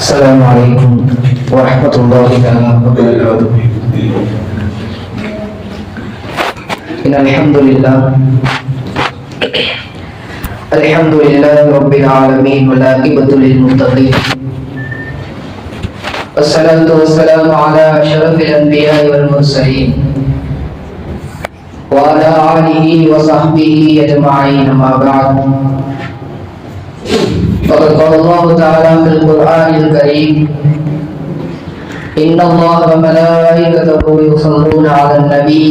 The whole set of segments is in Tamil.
السلام عليكم ورحمة الله وبركاته. إن الحمد لله رب العالمين والعاقبة للمتقين والصلاة والسلام على أشرف الأنبياء والمرسلين وعلى آله وصحبه أجمعين. أما بعد، فقد قال الله تعالى في القرآن الكريم: إن الله وملائكته يصلون على النبي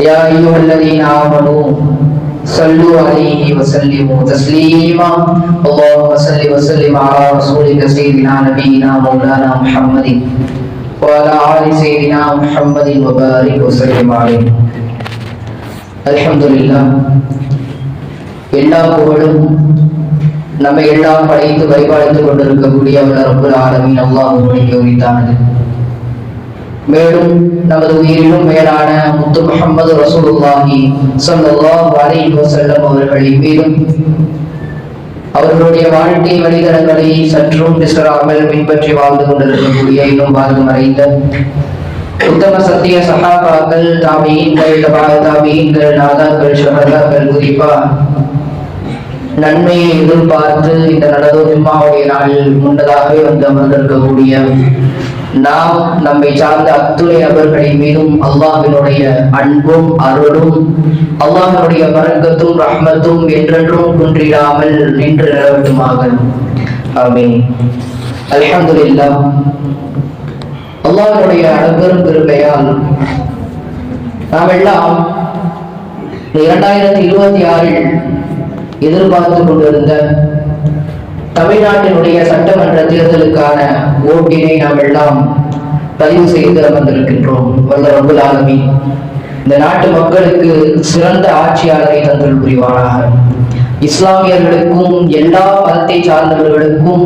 يا أيها الذين آمنوا صلوا عليه وسلموا تسليما. اللهم صل وسلم على رسولك سيدنا نبينا مولانا محمد وعلى آل سيدنا محمد وبارك وسلم عليه. الحمد لله. எல்லா புகழும் நம்மை எல்லாம் படைத்து பரிபாலித்துக் கொண்டிருக்கக்கூடிய ரப்புல் ஆலமீன் அல்லாஹ்வுக்கு உரித்தானது. மேலும் நமது உயிரிலும் மேலான முத்து முஹம்மது ரசூலுல்லாஹி ஸல்லல்லாஹு அலைஹி வஸல்லம் அவர்களின் மீதும் அவர்களுடைய வாழ்க்கை வழித்தடங்களை சற்றும் பிசகாமல் பின்பற்றி வாழ்ந்து கொண்டிருக்கக்கூடிய இன்னும் வாழ்ந்து மறைந்த உத்தம சத்திய சஹாபாக்கள், தாபீன்கள், தாபீன்கள், நாதாக்கள், ஷஹதாக்கள், குறிப்பா நன்மையை எதிர்பார்த்து இந்த நடந்தோர் ஜும்மாவுடைய நாளில் முன்னதாகவே வந்து அமர்ந்திருக்கக்கூடிய நாம், நம்மை சார்ந்த அத்துணை நபர்களின் மீதும் அல்லாஹ்வினுடைய அன்பும் அருளும் அல்லாஹ்வினுடைய பரக்கத்தும் ரஹ்மத்தும் என்றென்றும் குன்றிடாமல் நின்று நிலவட்டுமாக. ஆமீன். அல்ஹம்துலில்லாஹ். அல்லாஹ்வினுடைய அன்பெரும் கிருபையால் நாம் எல்லாம் 2026 எதிர்பார்த்து கொண்டிருந்த தமிழ்நாட்டினுடைய சட்டமன்ற தேர்தலுக்கான ஓட்டினை நாம் எல்லாம் பதிவு செய்து அமர்ந்திருக்கின்றோம். வல்ல ரப்புல் ஆலமீன் இந்த நாட்டு மக்களுக்கு சிறந்த ஆட்சியாளரை தந்தருள் புரிவானாக. இஸ்லாமியர்களுக்கும் எல்லா மதத்தை சார்ந்தவர்களுக்கும்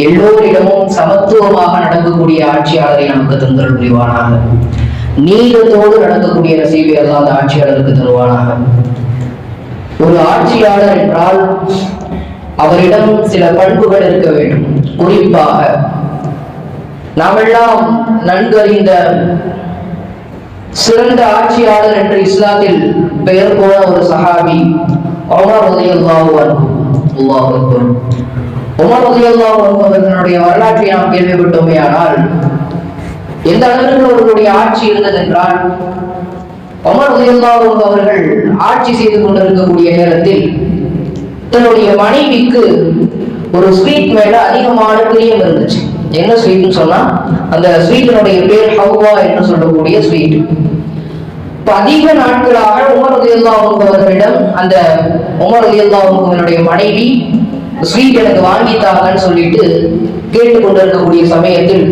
எல்லோரிடமும் சமத்துவமாக நடக்கக்கூடிய ஆட்சியாளரை நமக்கு தந்தருள் புரிவானாக. நீதத்தோடு நடக்கக்கூடிய நசீபை அல்லாஹ் அந்த ஆட்சியாளருக்கு தருவானாக. ஒரு ஆட்சியாளர் என்றால் அவரிடம் சில பண்புகள் இருக்க வேண்டும். குறிப்பாக நாமெல்லாம் நன்கு அறிந்த சிறந்த ஆட்சியாளர் என்று இஸ்லாத்தில் பெயர் போன ஒரு சஹாபி உமர் ரலியல்லாஹு அன்ஹு. அல்லாஹ் அக்பர். உமர் ரலியல்லாஹு அன்ஹு அவர்களுடைய வரலாற்றை நாம் கேள்விப்பட்டோமே, ஆனால் எந்த அளவிற்கு அவர்களுடைய ஆட்சி இருந்தது என்றால், உமர் ரலியல்லாஹு அன்ஹு அவர்கள் ஆட்சி செய்து கொண்டிருக்கக்கூடிய நேரத்தில் தன்னுடைய மனைவிக்கு ஒரு ஸ்வீட் மேல அதிகமான பிரியம் இருந்துச்சு. என்ன ஸ்வீட்னு சொன்னா, அந்த ஸ்வீட்டினுடைய பேர் ஹவ்வா என்று சொல்லக்கூடிய ஸ்வீட். அதிக நாட்களாக உமர் ரலியல்லாஹு அன்ஹு அவர்களிடம் அந்த உமர் ரலியல்லாஹு அன்ஹு அவர்களுடைய மனைவி ஸ்வீட் எனக்கு வாங்கித்தாங்கன்னு சொல்லிட்டு கேட்டுக்கொண்டிருக்கக்கூடிய சமயத்தில்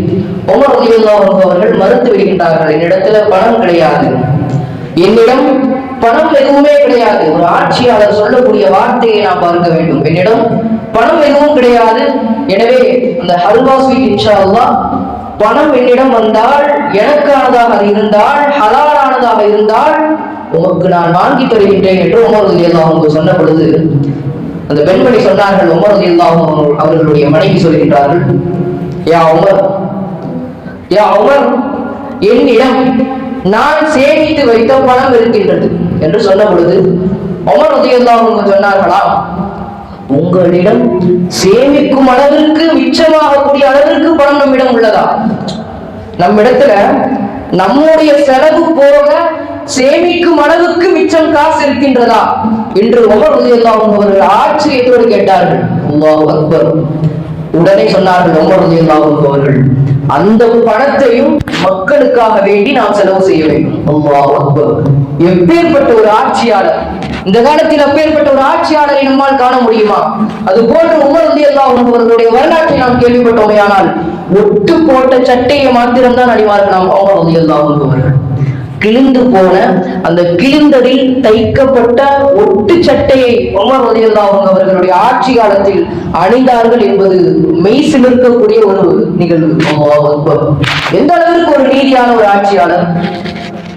உமர் ரலியல்லாஹு அன்ஹு அவர்கள் மறுத்து விடுகின்றார்கள். என்னிடத்துல பணம் கிடையாது, என்னிடம் பணம் எதுவுமே கிடையாது. ஒரு ஆட்சியாளர் சொல்லக்கூடிய வார்த்தையை நாம் பார்க்க வேண்டும். என்னிடம் பணம் எதுவும் கிடையாது, எனவே அந்த ஹல்வா ஸ்வீட் இன்ஷா அல்லாஹ் பணம் என்னிடம் வந்தால், எனக்கானதாக அது இருந்தால், ஹலாலானதாக இருந்தால் உமக்கு நான் வாங்கி தருகின்றேன் என்று உமர் ரலியல்லாஹு அன்ஹு சொன்ன பொழுது அந்த பெண்மணி சொன்னார்கள், உமர் ரலியல்லாஹு அன்ஹு அவர்களுடைய மனைவி சொல்கின்றார்கள், யா உமர், என்னிடம் நான் சேமித்து வைத்த பணம் இருக்கின்றது என்று சொன்ன பொழுது உமர் ரலியல்லாஹு அன்ஹு சொன்னார்களா, உங்களிடம் சேமிக்கும் அளவிற்கு, மிச்சமாகக்கூடிய அளவிற்கு பணம் நம்மிடம் உள்ளதா? நம்மிடத்துல நம்முடைய செலவு போக சேமிக்கும் அளவுக்கு மிச்சம் காசு இருக்கின்றதா என்று உமர் ரலியல்லாஹு அன்ஹு அவர்கள் ஆச்சரியத்தோடு கேட்டார்கள். அல்லாஹு அக்பர். உடனே சொன்னார்கள் உமர் ரலியல்லாஹு அன்ஹு அவர்கள், அந்த பணத்தையும் மக்களுக்காக வேண்டி நாம் செலவு செய்ய வேண்டும். அல்லாஹ் அக்பர். எப்பேற்பட்ட ஒரு ஆட்சியாளர்! இந்த காலத்தில் அப்பேற்பட்ட ஒரு ஆட்சியாளரை நம்மால் காண முடியுமா? அது போன்று உமர் ரலியல்லாஹு அன்ஹு அவர்களுடைய வரலாற்றை நாம் கேள்விப்பட்டோமே, ஆனால் ஒட்டு போட்ட சட்டையை மாத்திரம்தான் அணிவார்கள் நாம் உமர் ரலியல்லாஹு அன்ஹு அவர்கள். கிழிந்து போன அந்த கிழிந்ததில் தைக்கப்பட்ட ஒட்டு சட்டையை உமர் ரலியல்லாஹு அன்ஹு அவர்களுடைய ஆட்சி காலத்தில் அணிந்தார்கள் என்பது மெய் சிலிர்க்கக்கூடிய ஒரு நிகழ்வு. அல்லாஹ் அக்பர். எந்த அளவிற்கு ஒரு நீதியான ஒரு ஆட்சியாளர்!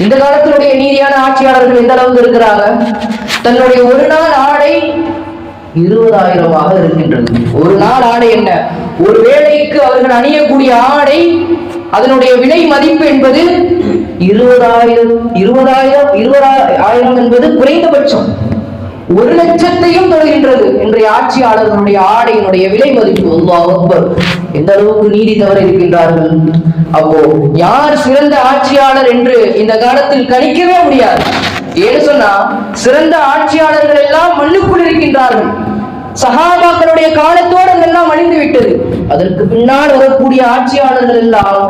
இந்த காலத்தினுடைய நீதியான ஆட்சியாளர்கள் எந்த அளவுக்கு இருக்கிறாங்க? தன்னுடைய ஒரு நாள் ஆடை 20,000 இருக்கின்றது. ஒரு நாள் ஆடை என்ன? ஒரு வேளைக்கு அவர்கள் அணியக்கூடிய ஆடை அதனுடைய விலை மதிப்பு என்பது 20,000 என்பது குறைந்தபட்சம். 1,00,000 தொடுகின்றது இன்றைய ஆட்சியாளர்களுடைய ஆடையினுடைய விலை மதிப்பு. அல்லாஹ் அக்பர். எந்த அளவுக்கு நீதி தவற இருக்கின்றார்கள். அப்போ யார் சிறந்த ஆட்சியாளர் என்று இந்த காலத்தில் கணிக்கவே முடியாது. ஏன்னு சொன்னா சிறந்த ஆட்சியாளர்கள் எல்லாம் மண்ணுக்குள் இருக்கின்றார்கள். சஹாபாக்களுடைய காலத்தோடு அதெல்லாம் அழிந்து விட்டது. அதற்கு பின்னால் வரக்கூடிய ஆட்சியாளர்கள் எல்லாம்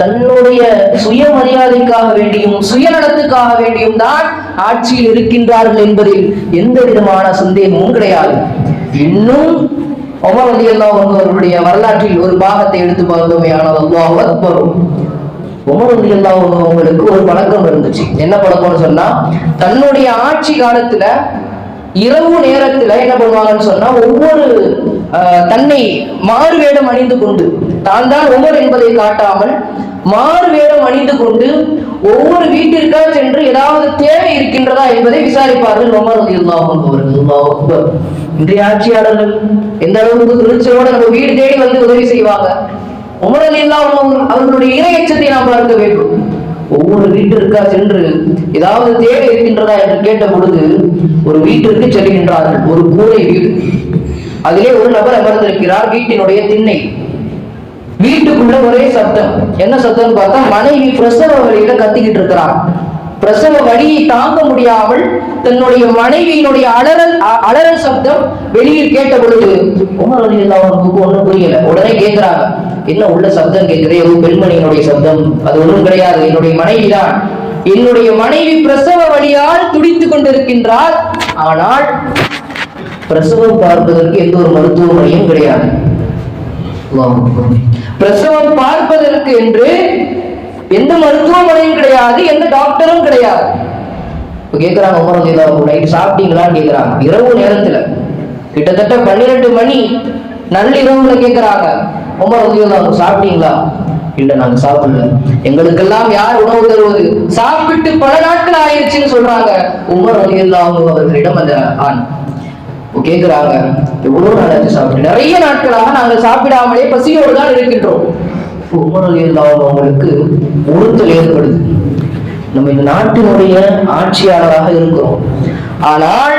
தன்னுடைய சுயமரியாதைக்காக வேண்டியும் சுயநலத்துக்காக வேண்டியும் தான் ஆட்சியில் இருக்கின்றார்கள் என்பதில் எந்த விதமான சந்தேகமும் கிடையாது. இன்னும் உமர் ரலியல்லாஹு அன்ஹு அவர்களுடைய வரலாற்றில் ஒரு பாகத்தை எடுத்து பார்த்தோமே ஆனால் அல்லாஹ் அக்பர். உமர் ரலியல்லாஹு அன்ஹு அவங்களுக்கு ஒரு பழக்கம் இருந்துச்சு. என்ன பழக்கம்னு சொன்னா, தன்னுடைய ஆட்சி காலத்துல இரவு நேரத்துல என்ன பண்ணுவாங்கன்னு சொன்னா, ஒவ்வொரு தன்னை மாறு வேடம் அணிந்து கொண்டு, தான் தான் உமர் என்பதை காட்டாமல் மாறு வேடம் அணிந்து கொண்டு ஒவ்வொரு வீட்டிற்கா சென்று ஏதாவது தேவை இருக்கின்றதா என்பதை விசாரிப்பார்கள் உமர் ரலியல்லாஹு அன்ஹு அவர்கள். இன்றைய ஆட்சியாளர்கள் எந்த அளவுக்கு துணிச்சலோட நம்ம வீடு தேடி வந்து உதவி செய்வாங்க. உமர் ரலியல்லாஹு அன்ஹு அவர்களுடைய இறையச்சத்தை நாம் பார்க்க வேண்டும். ஒவ்வொரு வீட்டிற்கா சென்று ஏதாவது தேவை இருக்கின்றதா என்று கேட்ட பொழுது ஒரு வீட்டிற்கு செல்கின்றார்கள். ஒரு கூரை வீடு, அதிலே ஒரு நபர் அமர்ந்திருக்கிறார். வீட்டினுடைய திண்ணை, வீட்டுக்குள்ள ஒரே சத்தம். என்ன சத்தம்னு பார்த்தா, மனைவி பிரசவ வழியில கத்திக்கிட்டு இருக்கிறார். பிரசவ வழியை தாங்க முடியாமல் தன்னுடைய மனைவியினுடைய அலறல் சப்தம் வெளியில் கேட்ட பொழுது உமர் ரலியல்லாஹு அன்ஹுக்கு ஒண்ணும் புரியல. உடனே கேட்கிறாங்க, என்ன உள்ள சப்தம் கேட்குது? ஏதோ பெண்மணியினுடைய சப்தம். அது ஒன்றும் கிடையாது, என்னுடைய மனைவிதான். என்னுடைய மனைவி பிரசவ வழியால் துடித்துக் கொண்டிருக்கின்றார். ஆனால் பிரசவம் பார்ப்பதற்கு எந்த ஒரு மருத்துவமனையும் கிடையாது. பிரசவம் பார்ப்பதற்கு என்று எந்த மருத்துவமனையும் கிடையாது, எந்த டாக்டரும் கிடையாது. கேட்கிறாங்க உமர் ரலியல்லாஹு அன்ஹு, நைட் சாப்பிட்டீங்களான்னு கேட்கிறாங்க. இரவு நேரத்துல கிட்டத்தட்ட 12 மணி நள்ளிரவுல கேட்கிறாங்க. உமர் ரலியல்லாஹு அன்ஹு, சாப்பிட்டீங்களா? இல்ல, நாங்க சாப்பிடல. எங்களுக்கெல்லாம் யார் உணவு தருவது? சாப்பிட்டு பல நாட்கள் ஆயிடுச்சுன்னு சொல்றாங்க. உமர் ரலியல்லாஹு அன்ஹு அவர்களிடம் அந்த ஆண் கேட்கிறாங்க, எவ்வளவு நாளாச்சு சாப்பிட்டு? நிறைய நாட்களாக நாங்கள் சாப்பிடாமலே பசியோடு தான் இருக்கின்றோம். உமர் ரலியல்லாஹு அன்ஹு அவங்களுக்கு உறுத்தல் ஏற்படுது. நம்ம இந்த நாட்டினுடைய ஆட்சியாளராக இருக்கிறோம், ஆனால்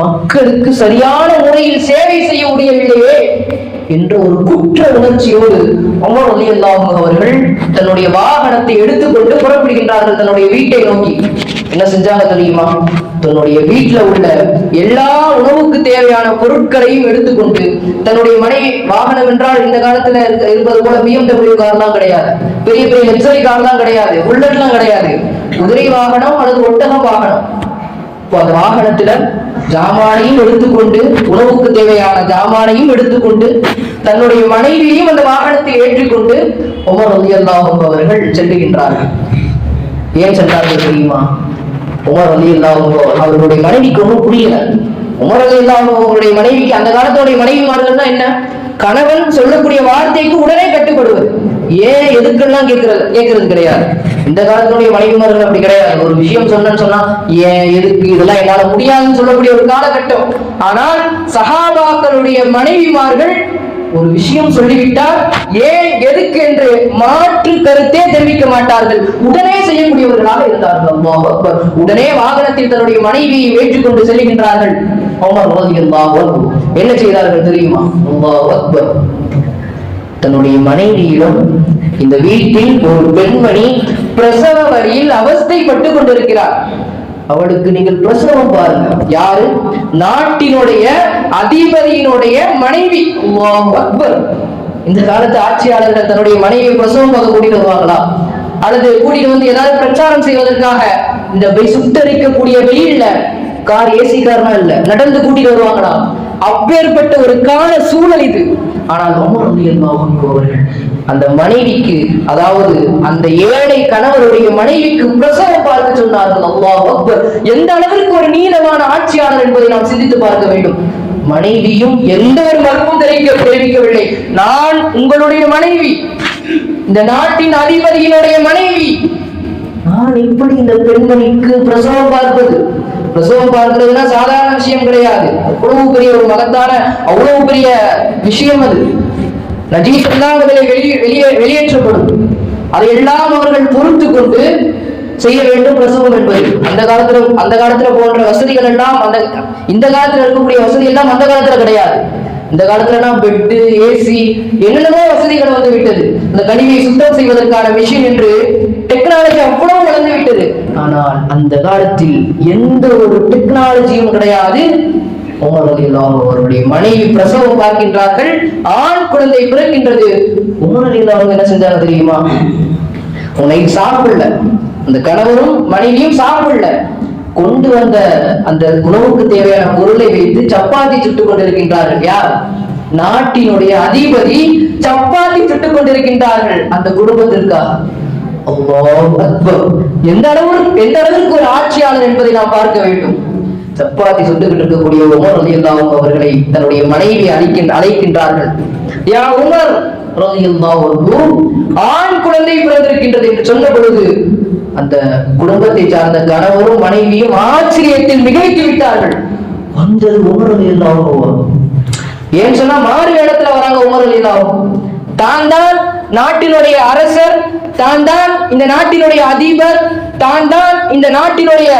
மக்களுக்கு சரியான முறையில் சேவை செய்ய முடியவில்லையே என்ற ஒரு குற்ற உணர்ச்சியோடு உமர் ரலியல்லாஹு அன்ஹு அவர்கள் தன்னுடைய வாகனத்தை எடுத்துக்கொண்டு புறப்படுகின்றார்கள் தன்னுடைய வீட்டை நோக்கி. என்ன செஞ்சாங்க தெரியுமா? தன்னுடைய வீட்டுல உள்ள எல்லா உணவுக்கு தேவையான பொருட்களையும் எடுத்துக்கொண்டு தன்னுடைய மனைவி, வாகனம் என்றால் இந்த காலத்துல இருப்பது போல BMW கார் தான் கிடையாது, பெரிய பெரிய லக்ஸரி கார் தான் கிடையாது, புல்லட்லாம் கிடையாது. குதிரை வாகனம் அல்லது ஒட்டக வாகனம். அந்த வாகனத்துல ஜாமானையும் எடுத்துக்கொண்டு, உணவுக்கு தேவையான ஜாமானையும் எடுத்துக்கொண்டு, தன்னுடைய மனைவியையும் அந்த வாகனத்தை ஏற்றிக்கொண்டு உமர் ரலியல்லாஹு அன்ஹு அவர்கள் செல்லுகின்றார்கள். ஏன் சென்றார்கள் தெரியுமா? உமர் ரலியல்லாஹு அன்ஹு அவர்களுடைய மனைவிக்கு ஒன்றும் புரியல. உமர் ரலியல்லாஹு அன்ஹு அவர்களுடைய மனைவிக்கு, அந்த காலத்தோடைய மனைவிமார்கள்னா என்ன, கணவன் சொல்லக்கூடிய வார்த்தைக்கு உடனே கட்டுப்படுவது. ஏன் எதுக்கெல்லாம் கேட்கறது கிடையாது. இந்த காலத்துடைய மனைவிமார்கள் அப்படி கிடையாது. ஒரு விஷயம் சொன்னா ஏன் எதுக்கு, இதெல்லாம் என்னால முடியாதுன்னு சொல்லக்கூடிய ஒரு காலகட்டம். ஆனால் சஹாபாக்களுடைய மனைவிமார்கள் ஒரு விஷயம் சொல்லிவிட்டால் ஏன் எதுக்கு என்று மாற்று கருத்தே தெரிவிக்க மாட்டார்கள். உடனே செய்யக்கூடியவர்களாக இருந்தார்கள். அல்லாஹ் அக்பர். உடனே வாகனத்தில் தன்னுடைய மனைவியை ஏற்றுக்கொண்டு செல்கின்றார்கள். உமர் ரலியல்லாஹு அன்ஹு என்ன செய்தார்கள் தெரியுமா? அல்லாஹ் அக்பர். தன்னுடைய மனைவியிடம், இந்த வீட்டில் ஒரு பெண்மணி பிரசவ வழியில் அவஸ்தைப்பட்டு கொண்டிருக்கிறார், அவளுக்கு நீங்கள் பிரசவம் பாருங்க. யாரு? நாட்டினுடைய அதிபதியினுடைய மனைவி. அல்லாஹ் அக்பர். இந்த காலத்து ஆட்சியாளர்கள் தன்னுடைய மனைவியை பிரசவம் பார்க்க கூட்டிட்டு வருவாங்களா? அல்லது கூட்டிட்டு வந்து ஏதாவது பிரச்சாரம் செய்வதற்காக இந்த சுட்டரிக்கக்கூடிய வெயில்ல, கார் ஏசி கார்னா இல்ல, நடந்து கூட்டிட்டு வருவாங்களா? அப்பேற்பட்ட ஒரு கால சூழல் இது. ஆனால் உமர் ரலியல்லாஹு அன்ஹு அவர்கள் அந்த மனைவிக்கு, அதாவது அந்த ஏழை கணவருடைய மனைவிக்கு பிரசவம் பார்க்க சொன்னார்கள். அல்லாஹ் அக்பர். எந்த அளவிற்கு ஒரு நீளமான ஆட்சியாளர் என்பதை நாம் சிந்தித்து பார்க்க வேண்டும். மனைவியும் எந்த ஒரு மறுப்பும் தெரிவிக்கவில்லை. நான் உங்களுடைய மனைவி, இந்த நாட்டின் அதிபதியினுடைய மனைவி, நான் எப்படி இந்த பெண்மணிக்கு பிரசவம் பார்ப்பது? பிரசவம் பார்க்கிறதுனா சாதாரண விஷயம் கிடையாது. அவ்வளவு பெரிய ஒரு மகத்தான, அவ்வளவு பெரிய விஷயம் அது. நஜீஸ் எல்லாம் வெளியேற்றப்படும். அதையெல்லாம் அவர்கள் பொறுத்து கொண்டு செய்ய வேண்டும் பிரசவம் என்பது. அந்த காலத்துல போன்ற வசதிகள் எல்லாம் இந்த காலத்துல இருக்கக்கூடிய வசதி எல்லாம் அந்த காலத்துல கிடையாது. இந்த காலத்துல எல்லாம் பெட்டு, ஏசி, என்னென்னமோ வசதிகள் வந்து விட்டது. இந்த கழிவை சுத்தம் செய்வதற்கான மிஷின் என்று டெக்னாலஜி அவ்வளவு வளர்ந்து விட்டது. ஆனால் அந்த காலத்தில் எந்த ஒரு டெக்னாலஜியும் கிடையாது. உமர் ரலியல்லாஹு அவருடைய மனைவி பிரசவம் பார்க்கின்றார்கள், ஆண் குழந்தை பிறக்கின்றது. உமர் ரலியல்லாஹு என்ன செஞ்சாங்க தெரியுமா? உன்னை சாப்பிடல, அந்த கணவரும் மனைவியும் சாப்பிடல, கொண்டு வந்த அந்த உணவுக்கு தேவையான பொருளை வைத்து சப்பாத்தி சுட்டுக் கொண்டிருக்கின்றார்கள். யார்? நாட்டினுடைய அதிபதி சப்பாத்தி சுட்டுக் கொண்டிருக்கின்றார்கள் அந்த குடும்பத்திற்காக. அல்லாஹ் அக்பர்! எந்த அளவிற்கு ஒரு ஆட்சியாளர் என்பதை நாம் பார்க்க வேண்டும். சப்பாத்தி சுட்டுக்கிட்டு இருக்கக்கூடிய உமர் ரலியல்லாஹு அவர்களை தன்னுடைய மனைவி அழைக்கின்றார்கள். யா உமர் ரலியல்லாஹு அன்ஹு, ஆண் குழந்தை பிறந்திருக்கின்றது என்று சொன்ன பொழுது அந்த குடும்பத்தை சார்ந்த கணவரும் மனைவியும் ஆச்சரியத்தில் மிகைத்து விட்டார்கள். வந்தது உமர் ரலியல்லாஹு அன்ஹு. ஏன் சொன்னா மாறு இடத்துல வராங்க உமர் ரலியல்லாஹு. தான் தான் நாட்டினுடைய அரசர், தான் தான் இந்த நாட்டினுடைய அதிபர், தான் தான் இந்த நாட்டினுடைய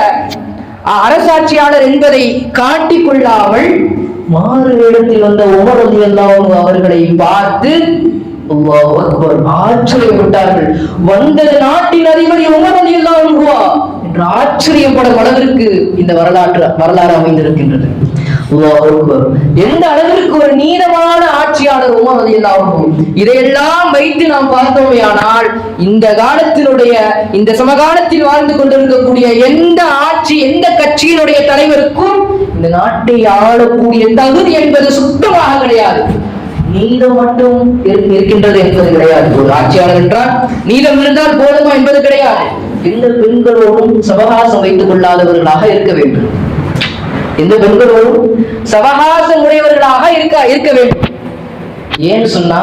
அரசாட்சியாளர் என்பதை காட்டிக் கொள்ளாமல் மாறு இடத்தில் வந்த உமர் ரலியல்லாஹு அவர்களை பார்த்து அல்லாஹ் அக்பர் ஆச்சரியப்பட்டார்கள். வந்தது நாட்டின் அதிபதி உமர் ரலியல்லாஹு என்று ஆச்சரியப்படும் அளவிற்கு இந்த வரலாறு அமைந்திருக்கின்றது. அல்லாஹ் அக்பர்! எந்த அளவிற்கு ஒரு நீளமான ஆட்சியாளர் உமர் ரலியல்லாஹு. இதையெல்லாம் வைத்து நாம் பார்த்தோமேயானால் இந்த காலத்தினுடைய இந்த சமகாலத்தில் வாழ்ந்து கொண்டிருக்கக்கூடிய எந்த ஆட்சி, எந்த கட்சியினுடைய தலைவருக்கும் இந்த நாட்டை ஆளக்கூடிய தகுதி என்பது சுத்தமாக கிடையாது. நீதம் மட்டும் இருக்கின்றது என்பது கிடையாது. ஒரு ஆட்சியாளர் என்றால் நீதம் இருந்தால் போதுமா என்பது கிடையாது. எந்த பெண்களோடும் சவகாசம் வைத்துக் கொள்ளாதவர்களாக இருக்க வேண்டும். எந்த பெண்களோடும் சவகாசம் உடையவர்களாக இருக்க வேண்டும். ஏன்னு சொன்னா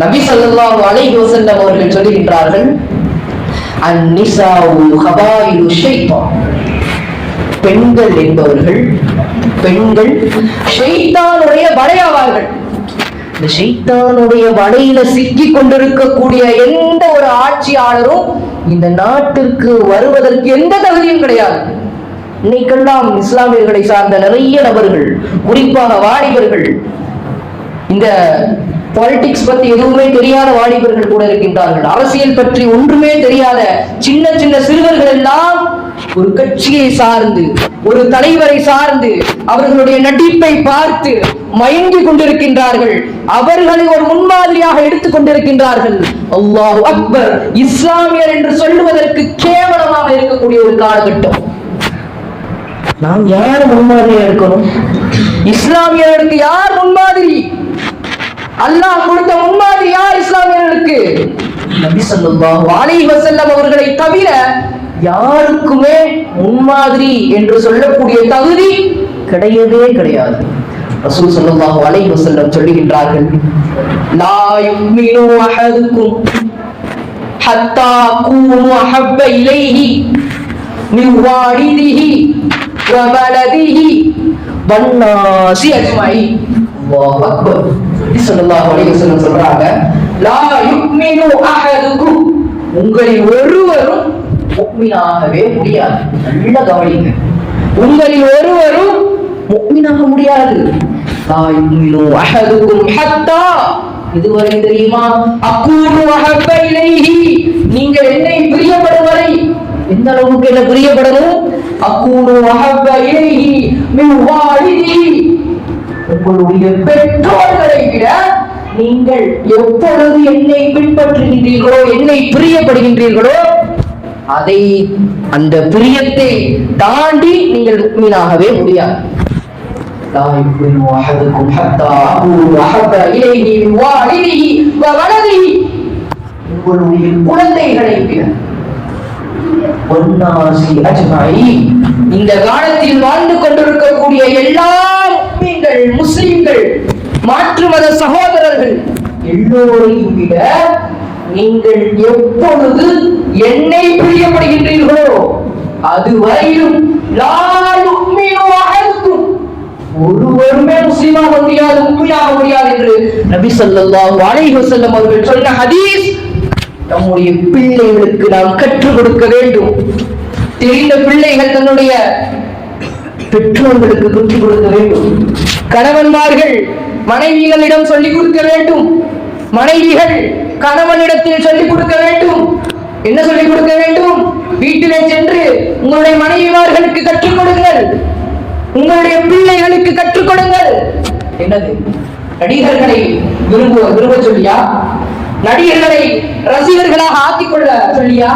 நபி ஸல்லல்லாஹு அலைஹி வஸல்லம் அவர்கள் சொல்லுகின்றார்கள், அந்நிசாஉ ஹபாயிலு ஷைத்தான். பெண்கள் என்பவர்கள், பெண்கள் ஷைத்தானுடைய வலையாவார்கள். இந்த ஷைத்தானுடைய வலையில சிக்கி கொண்டிருக்கக்கூடிய எந்த ஒரு ஆட்சியாளரும் இந்த நாட்டிற்கு வருவதற்கு எந்த தகுதியும் கிடையாது. இன்னைக்கெல்லாம் இஸ்லாமியர்களை சார்ந்த நிறைய நபர்கள், குறிப்பாக வாலிபர்கள், இந்த பாலிடிக்ஸ் பத்தி எதுவுமே தெரியாத வாலிபர்கள் கூட இருக்கின்றார்கள். அரசியல் பற்றி ஒன்றுமே தெரியாத சின்ன சின்ன சிறுவர்கள் எல்லாம் ஒரு கட்சியை சார்ந்து, ஒரு தலைவரை சார்ந்து அவர்களுடைய நடிப்பை பார்த்து மயங்கி கொண்டிருக்கின்றார்கள். அவர்களை ஒரு முன்மாதிரியாக எடுத்துக் கொண்டிருக்கின்றார்கள். அல்லாஹு அக்பர்! இஸ்லாமியர் என்று சொல்லுவதற்கு கேவலமாக இருக்கக்கூடிய ஒரு காலகட்டம். நாம் யார் முன்மாதிரியா இருக்கணும்? இஸ்லாமியர்களுக்கு யார் முன்மாதிரி? அல்லாஹ் கொடுத்த முன்மாதிரி யார் இஸ்லாமியர்களுக்கு? நபி ஸல்லல்லாஹு அலைஹி வஸல்லம் அவர்களை தவிர யாருக்குமே முன்மாதிரி என்று சொல்லக்கூடிய தகுதி கிடையவே கிடையாது. ரசூல் ஸல்லல்லாஹு அலைஹி வஸல்லம் சொல்லுகின்றார்கள், லா யுமினு அஹதுக்கும் ஹத்தா கூனு அஹப்ப இலைஹி மின் வாலிதிஹி வ வலதிஹி வன்னாஸி அஜ்மஈன். அல்லாஹ் அக்பர்! ஸல்லல்லாஹு அலைஹி வஸல்லம் சொல்றாங்க, லா யுமினு அஹதுக்கும், உங்களில் ஒருவரும் முஃமினாகவே முடியாது. நல்ல கவனிங்க, உங்களில் ஒருவரும் முஃமினாக முடியாது. லா யுமினு அஹதுக்கும் ஹத்தா, இதுவரை தெரியுமா? அகூனு அஹப்ப இலைஹி, நீங்கள் என்னை பிரியப்படும் வரை. எந்த அளவுக்கு என்ன பிரியப்படணும்? அகூனு அஹப்ப இலைஹி மின் வாலிதிஹி, உங்களுடைய பெற்றோர்களை விட நீங்கள் எப்பொழுது என்னை பின்பற்றுகின்றீர்களோ, என்னை பிரியப்படுகின்றீர்களோ, அதை அந்த பிரியத்தை தாண்டி நீங்கள் முஃமினாகவே முடியாது. லா யுமினு அஹதுக்கும் ஹத்தா அகூனு அஹப்ப இலைஹி மின் வாலிதிஹி வ வலதிஹி, உங்களுடைய குழந்தைகளை விட வன்னாஸி அஜ்மஈன், இந்த காலத்தில் வாழ்ந்து கொண்டிருக்கக்கூடிய எல்லா முஸ்லிம்கள், முஸ்லிம்கள், மாற்று மத சகோதரர்கள் எல்லோரையும் விட நீங்கள் எப்பொழுது என்னை பிரியப்படுகின்றீர்களோ அதுவரையிலும் லா யுமினு அஹதுக்கும், ஒருவருமே முஸ்லிமாக முடியாது, முஃமினாக முடியாது என்று நபி ஸல்லல்லாஹு அலைஹி வஸல்லம் அவர்கள் சொன்ன ஹதீஸ் நம்முடைய பிள்ளைகளுக்கு நாம் கற்றுக் கொடுக்க வேண்டும். தெரிந்த பிள்ளைகள் தன்னுடைய பெற்றோர்களுக்கு கற்றுக் கொடுக்க வேண்டும். கணவன்மார்கள் மனைவிகளிடம் சொல்லிக் கொடுக்க வேண்டும். மனைவிகள் கணவனிடத்தில் சொல்லிக் கொடுக்க வேண்டும். என்ன சொல்லிக் கொடுக்க வேண்டும்? வீட்டிலே சென்று உங்களுடைய மனைவிமார்களுக்கு கற்றுக் கொடுங்கள், உங்களுடைய பிள்ளைகளுக்கு கற்றுக் கொடுங்கள். என்னது? நடிகர்களை விரும்ப சொல்லியா? நடிகர்களை ரசிகர்களாக ஆக்கிக் கொள்ள சொல்லியா?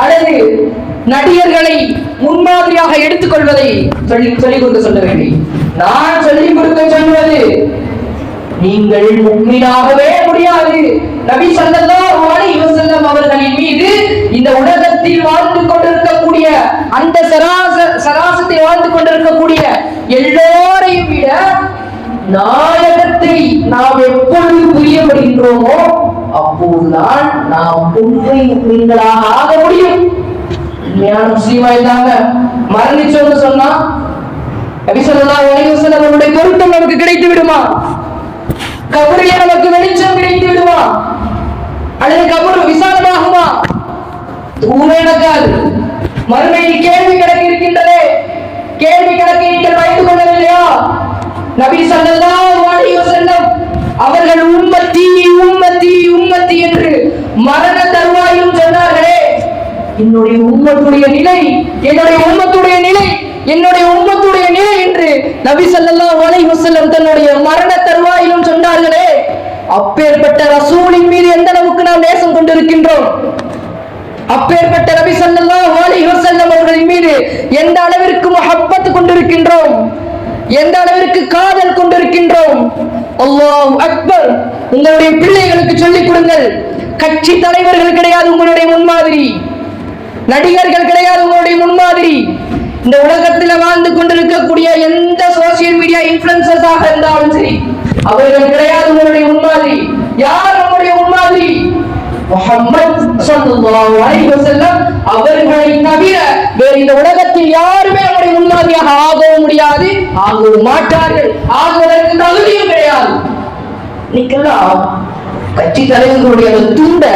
அல்லது நடிகர்களை முன்மாதிரியாக எடுத்துக்கொள்வதை சொல்லிக் கொடுக்க சொல்ல வேண்டும்? நான் சொல்லிக் கொடுக்க சொல்வது நீங்கள் முஃமினாகவே முடியாது. நபி ஸல்லல்லாஹு அலைஹி வஸல்லம் அவர்களின் மீது இந்த உலகத்தில் வாழ்ந்து கொண்டிருக்கக்கூடிய அந்த சராசத்தை வாழ்ந்து கொண்டிருக்கக்கூடிய எல்லோரையும் விட நாயகத்தை நாம் எப்பொழுது புரியப்படுகின்றோமோ அப்போதுதான் நாம் உண்மை முஃமின்களாக ஆக முடியும். உண்மையான முஸ்லிமா இல்லாம மரணிச்சோன்னு சொன்னா நபி ஸல்லல்லாஹு அலைஹி வஸல்லம் அவருடைய பொருத்தம் நமக்கு கிடைத்து விடுமா? கபரிலே நமக்கு வெளிச்சம் கிடைத்து விடுமா? அல்லது கபர் விசாலமாகுமா? தூமே நடக்காது. மறுமையில் கேள்வி கணக்கு இருக்கின்றதே, கேள்வி கணக்கை நீங்கள் வைத்துக் கொள்ளவில்லையா? நபி ஸல்லல்லாஹு அலைஹி வஸல்லம் அவர்கள் உம்மத்தி உம்மத்தி உம்மத்தி என்று மரண தருவாயிலும் சொன்னார்களே, என்னுடைய உம்மத்துடைய நிலை, என்னுடைய உம்மத்துடைய நிலை, என்னுடைய உம்மத்துடைய நிலை என்று நபி ஸல்லல்லாஹு அலைஹி வஸல்லம் தன்னுடைய மரண தருவாயிலும் சொன்னார்களே, அப்பேற்பட்ட ரசூலின் மீது எந்த அளவுக்கு நாம் நேசம் கொண்டிருக்கின்றோம்? அப்பேற்பட்ட நபி ஸல்லல்லாஹு அலைஹி வஸல்லம் அவர்களின் மீது எந்த அளவிற்கு முஹப்பத் கொண்டிருக்கின்றோம், எந்த அளவிற்கு காதல் கொண்டிருக்கின்றோம்? அல்லாஹ் அக்பர். உங்களுடைய பிள்ளைகளுக்கு சொல்லிக் கொடுங்கள். கட்சி தலைவர்கள் கிடையாது உங்களுடைய முன்மாதிரி, நடிகர்கள் கிடையாது உங்களுடைய முன்மாதிரி. இந்த உலகத்தில் வாழ்ந்து கொண்டிருக்கக்கூடிய எந்த சோசியல் மீடியா இன்ஃப்ளூயன்சர்ஸாக இருந்தாலும் சரி, அவர்கள் கிடையாது உங்களுடைய முன்மாதிரி. யார் நம்முடைய முன்மாதிரி? முஹம்மத் ஸல்லல்லாஹு அலைஹி வஸல்லம் அவர்களை தவிர வேறு இந்த உலகத்தில் யாருமே நம்முடைய முன்மாதிரியாக ஆகவும் முடியாது, ஆகவும் மாட்டார்கள், ஆகுவதற்கு தகுதியும் கிடையாது. இன்னைக்கெல்லாம் கட்சி தலைவர்களுடைய துண்டை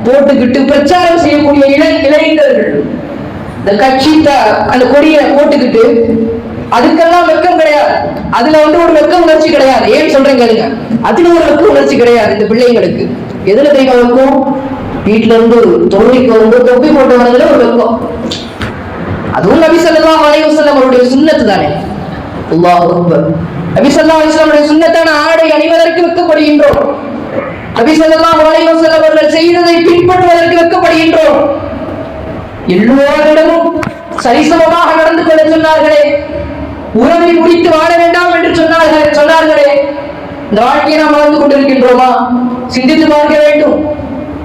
போட்டுக்கிட்டு பிரச்சாரம் செய்யக்கூடிய இளைஞர்கள், இந்த கட்சி அந்த கொடியை போட்டுக்கிட்டு, அதுக்கெல்லாம் வெக்கம் கிடையாது. அதுல ஒரு வெக்க உணர்ச்சி கிடையாது. ஏன் சொல்றேன் கேளுங்க. அதுல ஒரு வெக்க உணர்ச்சி கிடையாது இந்த பிள்ளைங்களுக்கு. எதுல தெரியுமா வெக்கம்? வீட்டுல இருந்து தொழுகைக்கு வந்து தொப்பி போட்டு வரதுல ஒரு வெக்கம். அதுவும் நபி ஸல்லல்லாஹு அலைஹி வஸல்லம் அவருடைய சுன்னத்து தானே. அல்லாஹ் அக்பர். நபி ஸல்லல்லாஹு அலைஹி வஸல்லம் அவருடைய சுன்னத்தான ஆடை அணிவதற்கு வெக்கப்படுகின்றோம். நபி ஸல்லல்லாஹு அலைஹி வஸல்லம் அவர்கள் செய்ததை பின்பற்றுவதற்கு வெக்கப்படுகின்றோம். எல்லோரிடமும் சரிசமமாக நடந்து கொள்ள சொன்னார்களே, உறவை முடித்து வாழ வேண்டாம் என்று சொன்னார்களே, இந்த வாழ்க்கையை நாம் வாழ்ந்து கொண்டிருக்கின்றோமா? சிந்தித்து பார்க்க வேண்டும்.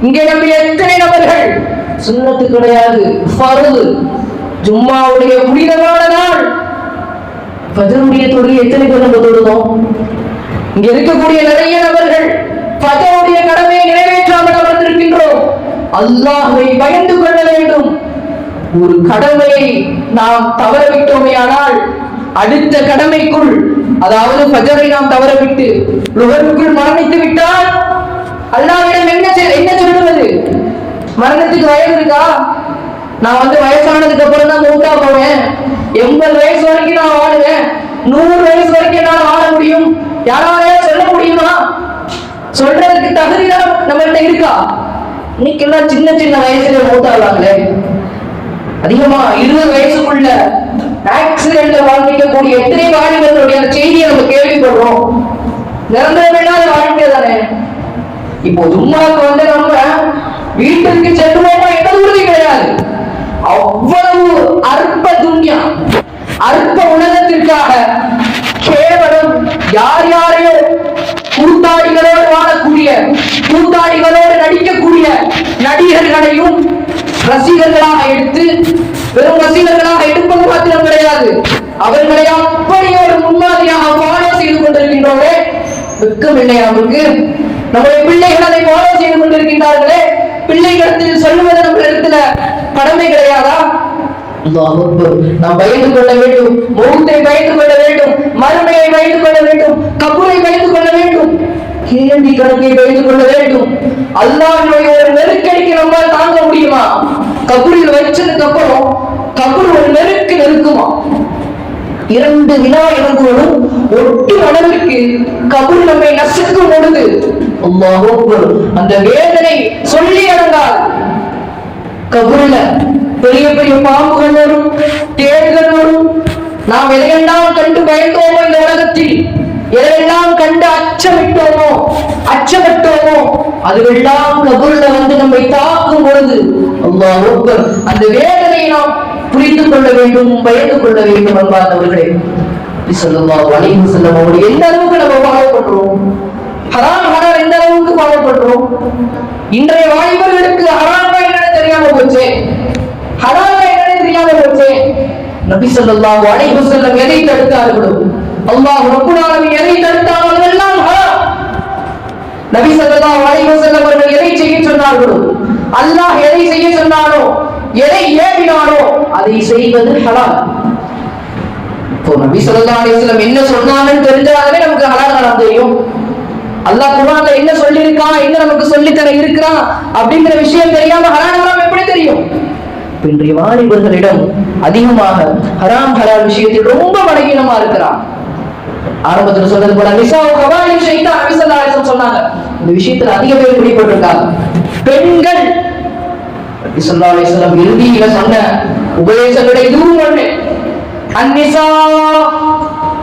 இங்கே நம்முடைய எத்தனை நபர்கள் சுன்னத்து கிடையாது, ஃபர்து, ஜும்மாவுடைய புனிதமான நாள், ஃபஜ்ருடைய தொழுகை எத்தனை பேர் நம்ம தொழுதோம்? இங்க இருக்கக்கூடிய நிறைய நபர்கள் ஃபஜ்ருடைய கடமையை நிறைவேற்றாமல் அமர்ந்திருக்கின்றோம். அல்லாஹ்வை பயந்து கொள்ள வேண்டும். ஒரு கடமையை நாம் தவறவிட்டோமேயானால் அடுத்த கடமைக்குள், அதாவது ஃபஜ்ரை நாம் தவறவிட்டு லுஹருக்குள் மரணித்து விட்டால் அல்லாஹ்விடம் என்ன சொல்லுவது? மரணத்துக்கு வயது இருக்கா? நான் வயசானதுக்கு அப்புறம் தான் மூத்தா போவேன், 80 வயசு வரைக்கும் நான் வாழுவேன், 100 வயசு வரைக்கும் என்னால் வாழ முடியும், யாராலே சொல்ல முடியுமா? சொல்றதுக்கு தகுதி நம்மள்கிட்ட இருக்கா? இன்னைக்கு எல்லாம் சின்ன சின்ன வயசுல மூத்தாடுவாங்களே. அதிகமா 20 வயசுக்குள்ள ஆக்சிடென்ட்ல வாழ்ந்திக்கக்கூடிய எத்தனை வாலிபர்களுடைய செய்தியை நம்ம கேள்விப்படுறோம். நிரந்தரமில்லாத வாழ்க்கை தானே. இப்போ ஜும்மாவுக்கு நம்ம வீட்டுக்கு செல்லுவோமா எந்த உறுதி கிடையாது. அவ்வளவு அற்ப துன்யா, அற்ப உலகத்திற்காக கேவலம் யார் யாரையோ கூத்தாடிகளோடு வாழக்கூடிய, கூத்தாடிகளோடு நடிக்கக்கூடிய நடிகர்களையும் ரசிகர்களாக எடுத்து, வெறும் ரசிகர்களாக எடுப்பது மாத்திரம் கிடையாது, அவர்களை அப்படி ஒரு முன்மாதிரியாக ஃபாலோ செய்து கொண்டிருக்கின்றோமே, வெக்கம் இல்லையா நமக்கு? நம்முடைய பிள்ளைகள் அதை ஃபாலோ செய்து கொண்டிருக்கின்றார்களே, பிள்ளைகளிடத்தில் சொல்லுவது நம்ம இடத்துல கடமை கிடையாதா? நாம் பயந்து கொள்ள வேண்டும், மௌத்தை பயந்து கொள்ள வேண்டும், மறுமையை பயந்து கொள்ள வேண்டும், கபரை பயந்து கொள்ள வேண்டும், கேள்வி கணக்கை பயந்து கொள்ள வேண்டும். அல்லாஹ்வுடைய ஒரு நெருக்கடிக்கு நம்மால் தாங்க முடியுமா? கபரில் வச்சதுக்கு அப்புறம் கபர் ஒரு நெருக்குமா? 2 விநாயகர்களும் ஒட்டு அளவிற்கு கபர் நம்மை நசுக்கும் பொழுது அல்லாஹ் அக்பர், அந்த வேதனை சொல்லி அடங்காது. கபருல பெரிய பெரிய பாம்புகள் வரும், தேள்கள் வரும். நாம் எதையெல்லாம் கண்டு பயந்தோமோ இந்த உலகத்தில், எதையெல்லாம் கண்டு அச்சமிட்டோமோ அதுவெல்லாம் கபருல வந்து நம்மை தாக்கும் பொழுது அல்லாஹ் அக்பர், அந்த வேதனையை நாம் புரிந்து கொள்ள வேண்டும், பயந்து கொள்ள வேண்டும். அன்பார்ந்தவர்களே, ஸல்லல்லாஹு அலைஹி வஸல்லம் அவர்கள் எந்த அளவுக்கு நம்ம ஃபாலோ பண்றோம், ஹராம் எந்த அளவுக்கு ஃபாலோ பண்றோம்? இன்றைய வாலிபர்களுக்கு ஹராம் என்னன்னு தெரியாம போச்சு, ஹலால் என்னன்னு தெரியாம போச்சு. நபி ஸல்லல்லாஹு அலைஹி வஸல்லம் எதை தடுத்தார்களோ, அல்லாஹ் ரப்பல் ஆலமீன் எதை தடுத்தார்களோ அதெல்லாம் ஹராம். நபி ஸல்லல்லாஹு அலைஹி வஸல்லம் அவர்கள் எதை செய்ய சொன்னார்களோ, அல்லாஹ் எதை செய்ய சொன்னானோ, எதை ஏவினானோ அதை செய்வது ஹலால். இப்போ நபி ஸல்லல்லாஹு அலைஹி வஸல்லம் என்ன சொன்னாங்கன்னு தெரிஞ்சாலே நமக்கு ஹலால் ஹராம் தெரியும். அல்லாஹ் குர்ஆன்ல என்ன சொல்லி இருக்கான், என்ன நமக்கு சொல்லி தர இருக்கிறான் அப்படிங்கிற விஷயம் தெரியாம ஹலால் ஹராம் எப்படி தெரியும்? இன்றைய வாலிபர்களிடம் அதிகமாக ஹராம் ஹலால் விஷயத்தில் ரொம்ப பலகீனமா இருக்கிறான். ஆரம்பத்தில் சொன்னது போல நிசாவு கவாயில் ஷைத்தான் நபி ஸல்லல்லாஹு அலைஹி வஸல்லம் சொன்னாங்க, இந்த விஷயத்துல அதிக பேர் பிடிபட்டிருக்காங்க. பெண்கள் நபி ஸல்லல்லாஹு அலைஹி வஸல்லம் இறுதியில சொன்ன உபதேசங்களை இதுவும் ஒண்ணு, அன்னிசா,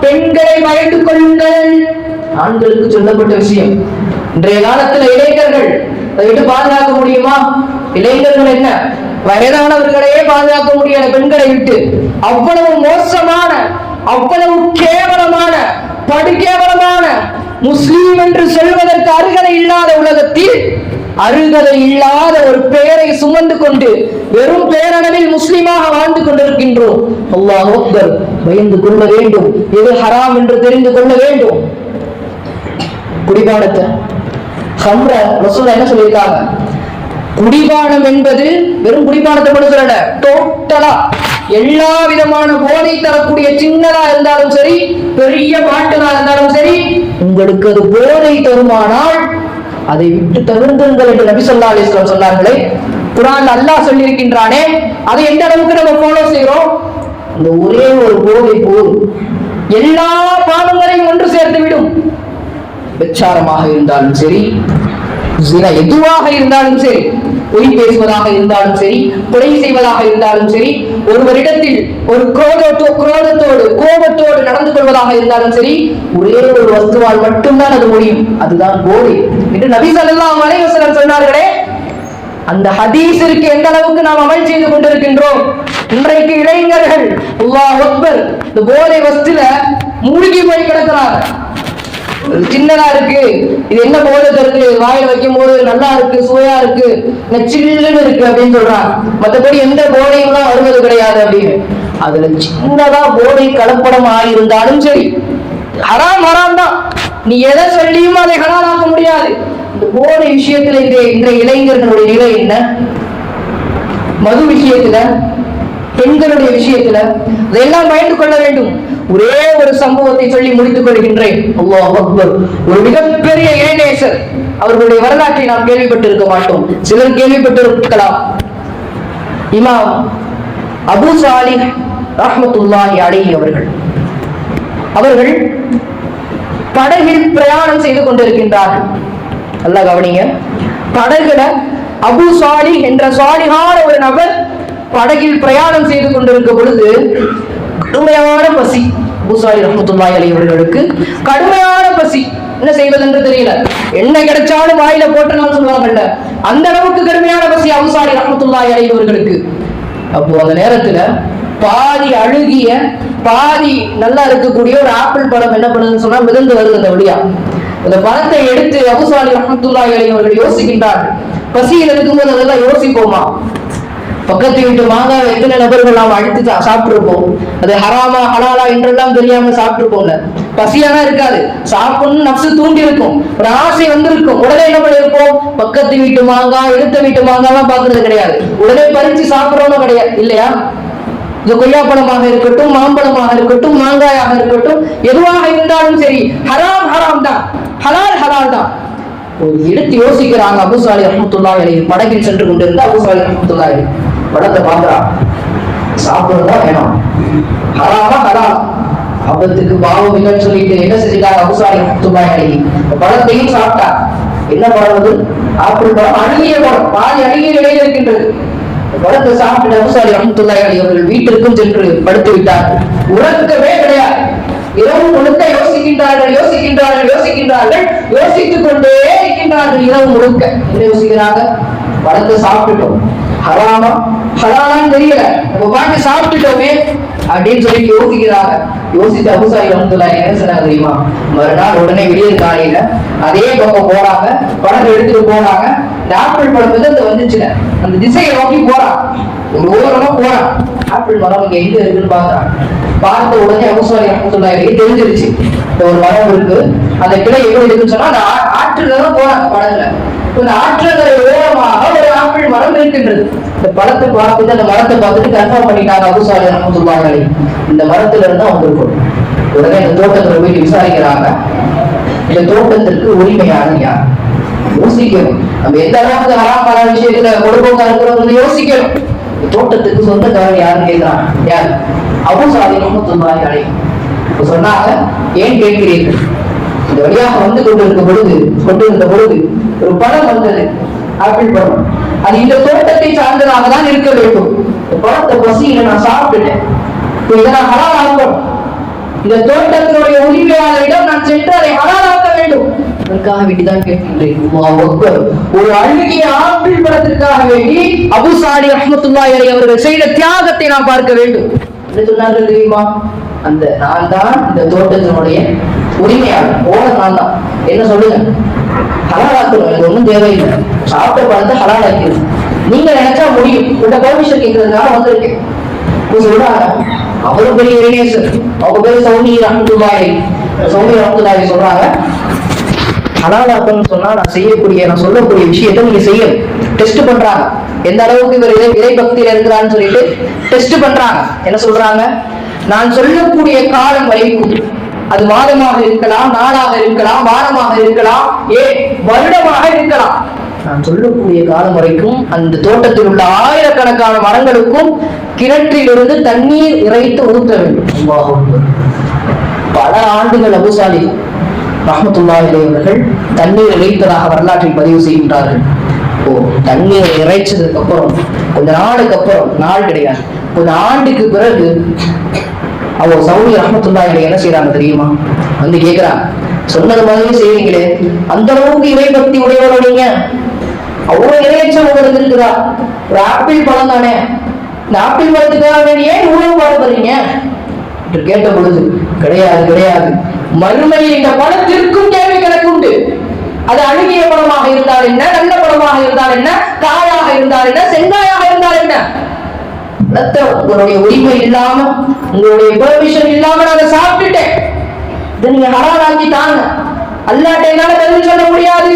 பெண்களை பயந்து கொள்ளுங்கள். ஆண்களுக்கு சொல்லப்பட்ட விஷயம். இன்றைய காலத்துல இளைஞர்கள் அதை விட்டு பாதுகாக்க முடியுமா? இளைஞர்கள் என்ன, வயதானவர்களையே பாதுகாக்க முடியாத பெண்களை விட்டு அவ்வளவு மோசமான, அவ்வளவு கேவலமான, படுகேவலமான, முஸ்லீம் என்று சொல்வதற்கு அருகதை இல்லாத உலகத்தில் அருகதை இல்லாத ஒரு பெயரை சுமந்து கொண்டு வெறும் பேரளவில் முஸ்லிமாக வாழ்ந்து கொண்டிருக்கின்றோம். அல்லாஹ் அக்பர், பயந்து கொள்ள வேண்டும், எது ஹராம் என்று தெரிந்து கொள்ள வேண்டும். குடிபானத்தை ஹம்ர ரசூல் என்ன சொல்லியிருக்காங்க? குடிபானம் என்பது வெறும் குடிபானத்தை மட்டும் சொல்லல, டோட்டலா எல்லா விதமான போதை தரக்கூடிய சின்னதா இருந்தாலும் சரி, பெரிய பாட்டுனா இருந்தாலும் சரி, உங்களுக்கு அது போதை தருமானால் அதை விட்டு தவிர்த்துங்கள் என்று நபி ஸல்லல்லாஹு அலைஹி வஸல்லம் சொன்னார்களே. குர்ஆன்ல அல்லாஹ் சொல்லி இருக்கின்றானே, அதை எந்த அளவுக்கு நம்ம ஃபாலோ செய்றோம்? அந்த ஒரே ஒரு போதை போதும் எல்லா பாவங்களையும் ஒன்று சேர்த்து விடும். விச்சாரமாக இருந்தாலும் சரி, ஜினா எதுவாக இருந்தாலும் சரி, பொய் பேசுவதாக இருந்தாலும் சரி, கொலை செய்வதாக இருந்தாலும் சரி, ஒருவரிடத்தில் ஒரு கோபத்தோடு நடந்து கொள்வதாக இருந்தாலும் சரி, ஒரே ஒரு வஸ்துவால் மட்டும்தான் அது முடியும், அதுதான் போதை என்று நபி ஸல்லல்லாஹு அலைஹி வஸல்லம் சொன்னார்களே. அந்த ஹதீஸிற்கு எந்த அளவுக்கு நாம் அமல் செய்து கொண்டிருக்கின்றோம்? இன்றைக்கு இளைஞர்கள் அல்லாஹ் அக்பர், இந்த போதை வஸ்துல மூழ்கி போய் கிடக்கிறாங்க. சின்னதா இருக்கு, இது என்ன போதை தருது, வாயில வைக்கும் போது நல்லா இருக்கு, சுவையா இருக்கு, சில்லுன்னு இருக்கு அப்படின்னு சொல்றாங்க. மற்றபடி எந்த போதையும் வருவது கிடையாது அப்படின்னு. அதுல சின்னதா போதை கலப்படம் ஆகியிருந்தாலும் சரி, ஹராம் ஹராம் தான். நீ எதை சொல்லியும் அதை ஹலாலாக்க முடியாது. இந்த போதை விஷயத்துல இன்றைய இளைஞர்களுடைய நிலை என்ன? மது விஷயத்துல, பெண்களுடைய விஷயத்துல இதெல்லாம் பயந்து கொள்ள வேண்டும். ஒரே ஒரு சம்பவத்தை சொல்லி முடித்துக் கொள்கின்றேன். அல்லாஹ் அக்பர், ஒரு மிகப்பெரிய இளைஞர், அவர்களுடைய வரலாற்றை நாம் கேள்விப்பட்டிருக்க மாட்டோம், சிலர் கேள்விப்பட்டிருக்கலாம். இமாம் அபூ சாலிஹ் ரஹ்மத்துல்லாஹி அலைஹி அவர்கள் படகில் பிரயாணம் செய்து கொண்டிருக்கின்றார்கள். நல்லா கவனிங்க, படகுல அபூ சாலிஹ் என்ற சாலிஹான ஒரு நபர் படகில் பிரயாணம் செய்து கொண்டிருக்க பொழுது கடுமையான பசி. அபூ சாலிஹ் ரஹ்மத்துல்லாஹி அலைஹி அவர்களுக்கு கடுமையான பசி, என்ன செய்வதென்று தெரியல. என்ன கிடைச்சாலும் வாயில போட்டு சொல்லுவாங்கல்ல, அந்த அளவுக்கு கடுமையான பசி அபூ சாலிஹ் ரஹ்மத்துல்லாஹி அலைஹி அவர்களுக்கு. அப்போ அந்த நேரத்துல பாதி அழுகிய, பாதி நல்லா இருக்கக்கூடிய ஒரு ஆப்பிள் பழம் என்ன பண்ணுதுன்னு சொன்னா மிதந்து வருது அந்த வழியா. அந்த பழத்தை எடுத்து அபூ சாலிஹ் ரஹ்மத்துல்லாஹி அலைஹி அவர்கள் யோசிக்கின்றார்கள். பசியில் இருக்கும்போது அதெல்லாம் யோசிப்போமா? பக்கத்து வீட்டு மாங்காய் எத்தனை நபர்கள் நாம் அழித்து சாப்பிட்டுருப்போம். அது ஹராமா ஹலாலா என்றெல்லாம் தெரியாம சாப்பிட்டுருப்போம்ல. பசியானா இருக்காது, சாப்பிடணும் நப்சு தூண்டி இருக்கும், ஒரு ஆசை வந்திருக்கும். உடனே என்ன பண்ணிருப்போம்? பக்கத்து வீட்டு மாங்காய், எடுத்த வீட்டு மாங்காய் எல்லாம் பாக்குறது கிடையாது, உடனே பறிச்சு சாப்பிடறோம் கிடையாது இல்லையா? இது கொய்யாப்பழமாக இருக்கட்டும், மாம்பழமாக இருக்கட்டும், மாங்காயாக இருக்கட்டும், எதுவாக இருந்தாலும் சரி ஹராம் ஹராம் தான், ஹலால் ஹலால் தான். ஒரு எடுத்து யோசிக்கிறாங்க. அபூ சாலிஹ் ரஹ்மத்துல்லாஹி அலைஹி படகில் சென்று கொண்டிருந்த அபூ சாலிஹ் ரஹ்மத்துல்லாஹி அலைஹி படத்தை பார்க்கிறா. சாப்பிடுறதா வேணும், ஹராமா ஹராம், ஆபத்துக்கு பாவம் இல்லைன்னு சொல்லிட்டு என்ன செஞ்சுட்டாங்க அபூ சாலிஹ் ரஹ்மத்துல்லாஹி அலைஹி பழத்தையும் சாப்பிட்டா. என்ன பழம் அது? ஆப்பிள் பழம், அழுகிய பழம், பாதி அழுகிய நிலையில் இருக்கின்றது. பழத்தை சாப்பிட்டு அபூ சாலிஹ் ரஹ்மத்துல்லாஹி அலைஹி அவர்கள் வீட்டிற்கும் சென்று படுத்து விட்டார்கள். உறக்கமே கிடையாது. இரவு முழுக்க யோசிக்கின்றார்கள், யோசிக்கின்றார்கள், யோசிக்கின்றார்கள், யோசித்துக் கொண்டே இருக்கின்றார்கள். இரவு முழுக்க என்ன யோசிக்கிறாங்க? பழத்தை சாப்பிட்டுட்டோம், ஹராமா ஹலாலான்னு தெரியல, நம்ம பாட்டு சாப்பிட்டுட்டோமே அப்படின்னு சொல்லி யோசிக்கிறாங்க. யோசித்து அபூ சாலிஹ் ரஹ்மத்துல்லாஹி என்ன சொன்னாங்க தெரியுமா? மறுநாள் உடனே வெளியே காலையில அதே பக்கம் போறாங்க, பழத்தை எடுத்துட்டு போறாங்க. ஆப்பிள் பழம் வந்து வந்துச்சுல, அந்த திசையை நோக்கி போறான், ஒரு ஓரமா போறான். ஆப்பிள் மரம் இங்க எங்க இருக்குன்னு பாக்குறான். பார்த்த உடனே அபூ சாலிஹ் ரஹ்மத்துல்லாஹி அலைஹி தெரிஞ்சிருச்சு இந்த ஒரு மரம் இருக்கு. அந்த கிளை எப்படி இருக்குன்னு சொன்னா அந்த ஆற்றுல தான் போறாங்க படகுல. இந்த ஆற்றுகளை ஓரமாக ஒரு ஆப்பிள் மரம் இருக்கின்றது. இந்த பழத்தை பார்த்துட்டு அந்த மரத்தை பார்த்துட்டு கன்ஃபார்ம் பண்ணிட்டாங்க அபூ சாலிஹ் ரஹ்மத்துல்லாஹி அலைஹி, இந்த மரத்துல இருந்து வந்திருக்கும். உடனே இந்த தோட்டத்துல போய் விசாரிக்கிறாங்க. இந்த தோட்டத்திற்கு உரிமையாளர் யார்? யோசிக்கணும். நம்ம எந்த அளவுக்கு ஹராமான விஷயத்துல கொடுப்போங்க இருக்கிறவங்க யோசிக்கணும். தோட்டத்துக்கு சொந்தக்காரர் யாருன்னு கேட்கிறான். யார்? அபூ சாலிஹ் ரஹ்மத்துல்லாஹி அலைஹி. சொன்னாங்க, ஏன் கேட்கிறீர்கள்? இந்த வழியாக வந்து கொண்டிருந்த பொழுது ஒரு பழம் வந்தது, ஆப்பிள் பழம். அது இந்த தோட்டத்தை சார்ந்ததாக தான் இருக்க வேண்டும். பழத்தை பசியில நான் சாப்பிட்டுட்டேன், இதை நான் ஹலால் ஆக்கணும். இந்த தோட்டத்தினுடைய உரிமையாளரிடம் நான் சென்று அதை ஹலாலாக்க வேண்டும். அதற்காக வேண்டிதான் கேட்கின்றேன். ஒரு அழுகிய ஆப்பிள் பழத்திற்காக வேண்டி அபூ சாலிஹ் ரஹ்மத்துல்லாஹி அலைஹி அவர்கள் செய்த தியாகத்தை நாம் பார்க்க வேண்டும். என்ன சொன்னார்கள் தெரியுமா? நான் தான் இந்த தோட்டத்தினுடைய உரிமையாளர், ஓனர் நான் தான். என்ன சொல்லுங்க? ஹலாலாக்கணும், எனக்கு ஒன்றும் தேவையில்லை. சாப்பிட்ட பழத்தை ஹலாலாக்கணும். நீங்க நினைச்சா முடியும். உங்க பர்மிஷன் கேட்கறதுனால வந்திருக்கேன் சொல்றாங்க. அவரும் பெரிய இளைஞர், அவங்க பேரு சௌமி ரஹ்மத்துல்லாஹி அலைஹி சொல்றாங்க, ஹலாலாக்கணும்னு சொன்னா நான் சொல்லக்கூடிய விஷயத்தை நீங்க செய்யணும். டெஸ்ட் பண்றாங்க, எந்த அளவுக்கு இவர் இறை பக்தியில இருக்கிறான்னு சொல்லிட்டு டெஸ்ட் பண்றாங்க. என்ன சொல்றாங்க? நான் சொல்லக்கூடிய காலம் வரைக்கும், அது மாதமாக இருக்கலாம், நாளாக இருக்கலாம், வாரமாக இருக்கலாம், வருடமாக இருக்கலாம், நான் சொல்லக்கூடிய காலம் வரைக்கும் அந்த தோட்டத்தில் உள்ள ஆயிரக்கணக்கான மரங்களுக்கும் கிணற்றிலிருந்து தண்ணீர் இறைத்து ஊற்ற வேண்டும். பல ஆண்டுகள் அபூ சாலிஹ் ரஹ்மத்துல்லாஹி அலைஹி அவர்கள் தண்ணீர் இறைத்ததாக வரலாற்றில் பதிவு செய்கின்றார்கள். தண்ணீரை இறைச்சதுக்கு அப்புறம் கொஞ்ச நாளுக்கு அப்புறம், நாள் கிடையாது, கொஞ்ச ஆண்டுக்கு பிறகு அவ சௌமி ரஹ்மத்துல்லாஹி அலைஹி என்ன செய்யறாங்க தெரியுமா? வந்து கேட்கிறாங்க, சொன்னது மாதிரி செய்வீங்களே, அந்த அளவுக்கு இறை பக்தி உடையவரோ நீங்க, அவ்வளவு இறையச்சம் உங்களுக்கு இருக்குதா? ஒரு ஆப்பிள் பழம் தானே, இந்த ஆப்பிள் பழத்துக்காக ஏன் இவ்வளவு பாடுபடுறீங்க என்று கேட்ட பொழுது, கிடையாது, மறுமையில் இந்த பழத்திற்கும் கேள்வி கணக்கு உண்டு. அது அழுகிய பழமாக இருந்தால் என்ன, நல்ல பழமாக இருந்தால் என்ன, காயாக இருந்தால் என்ன, செங்காயாக இருந்தால் என்ன, உங்களுடைய உரிமை இல்லாம, உங்களுடைய பெர்மிஷன் இல்லாம நாங்க சாப்பிட்டுட்டேன், இதை நீங்க ஹலாலாக்கி தாங்க. அல்லாஹ்ட்ட என்னால பதில் சொல்ல முடியாது.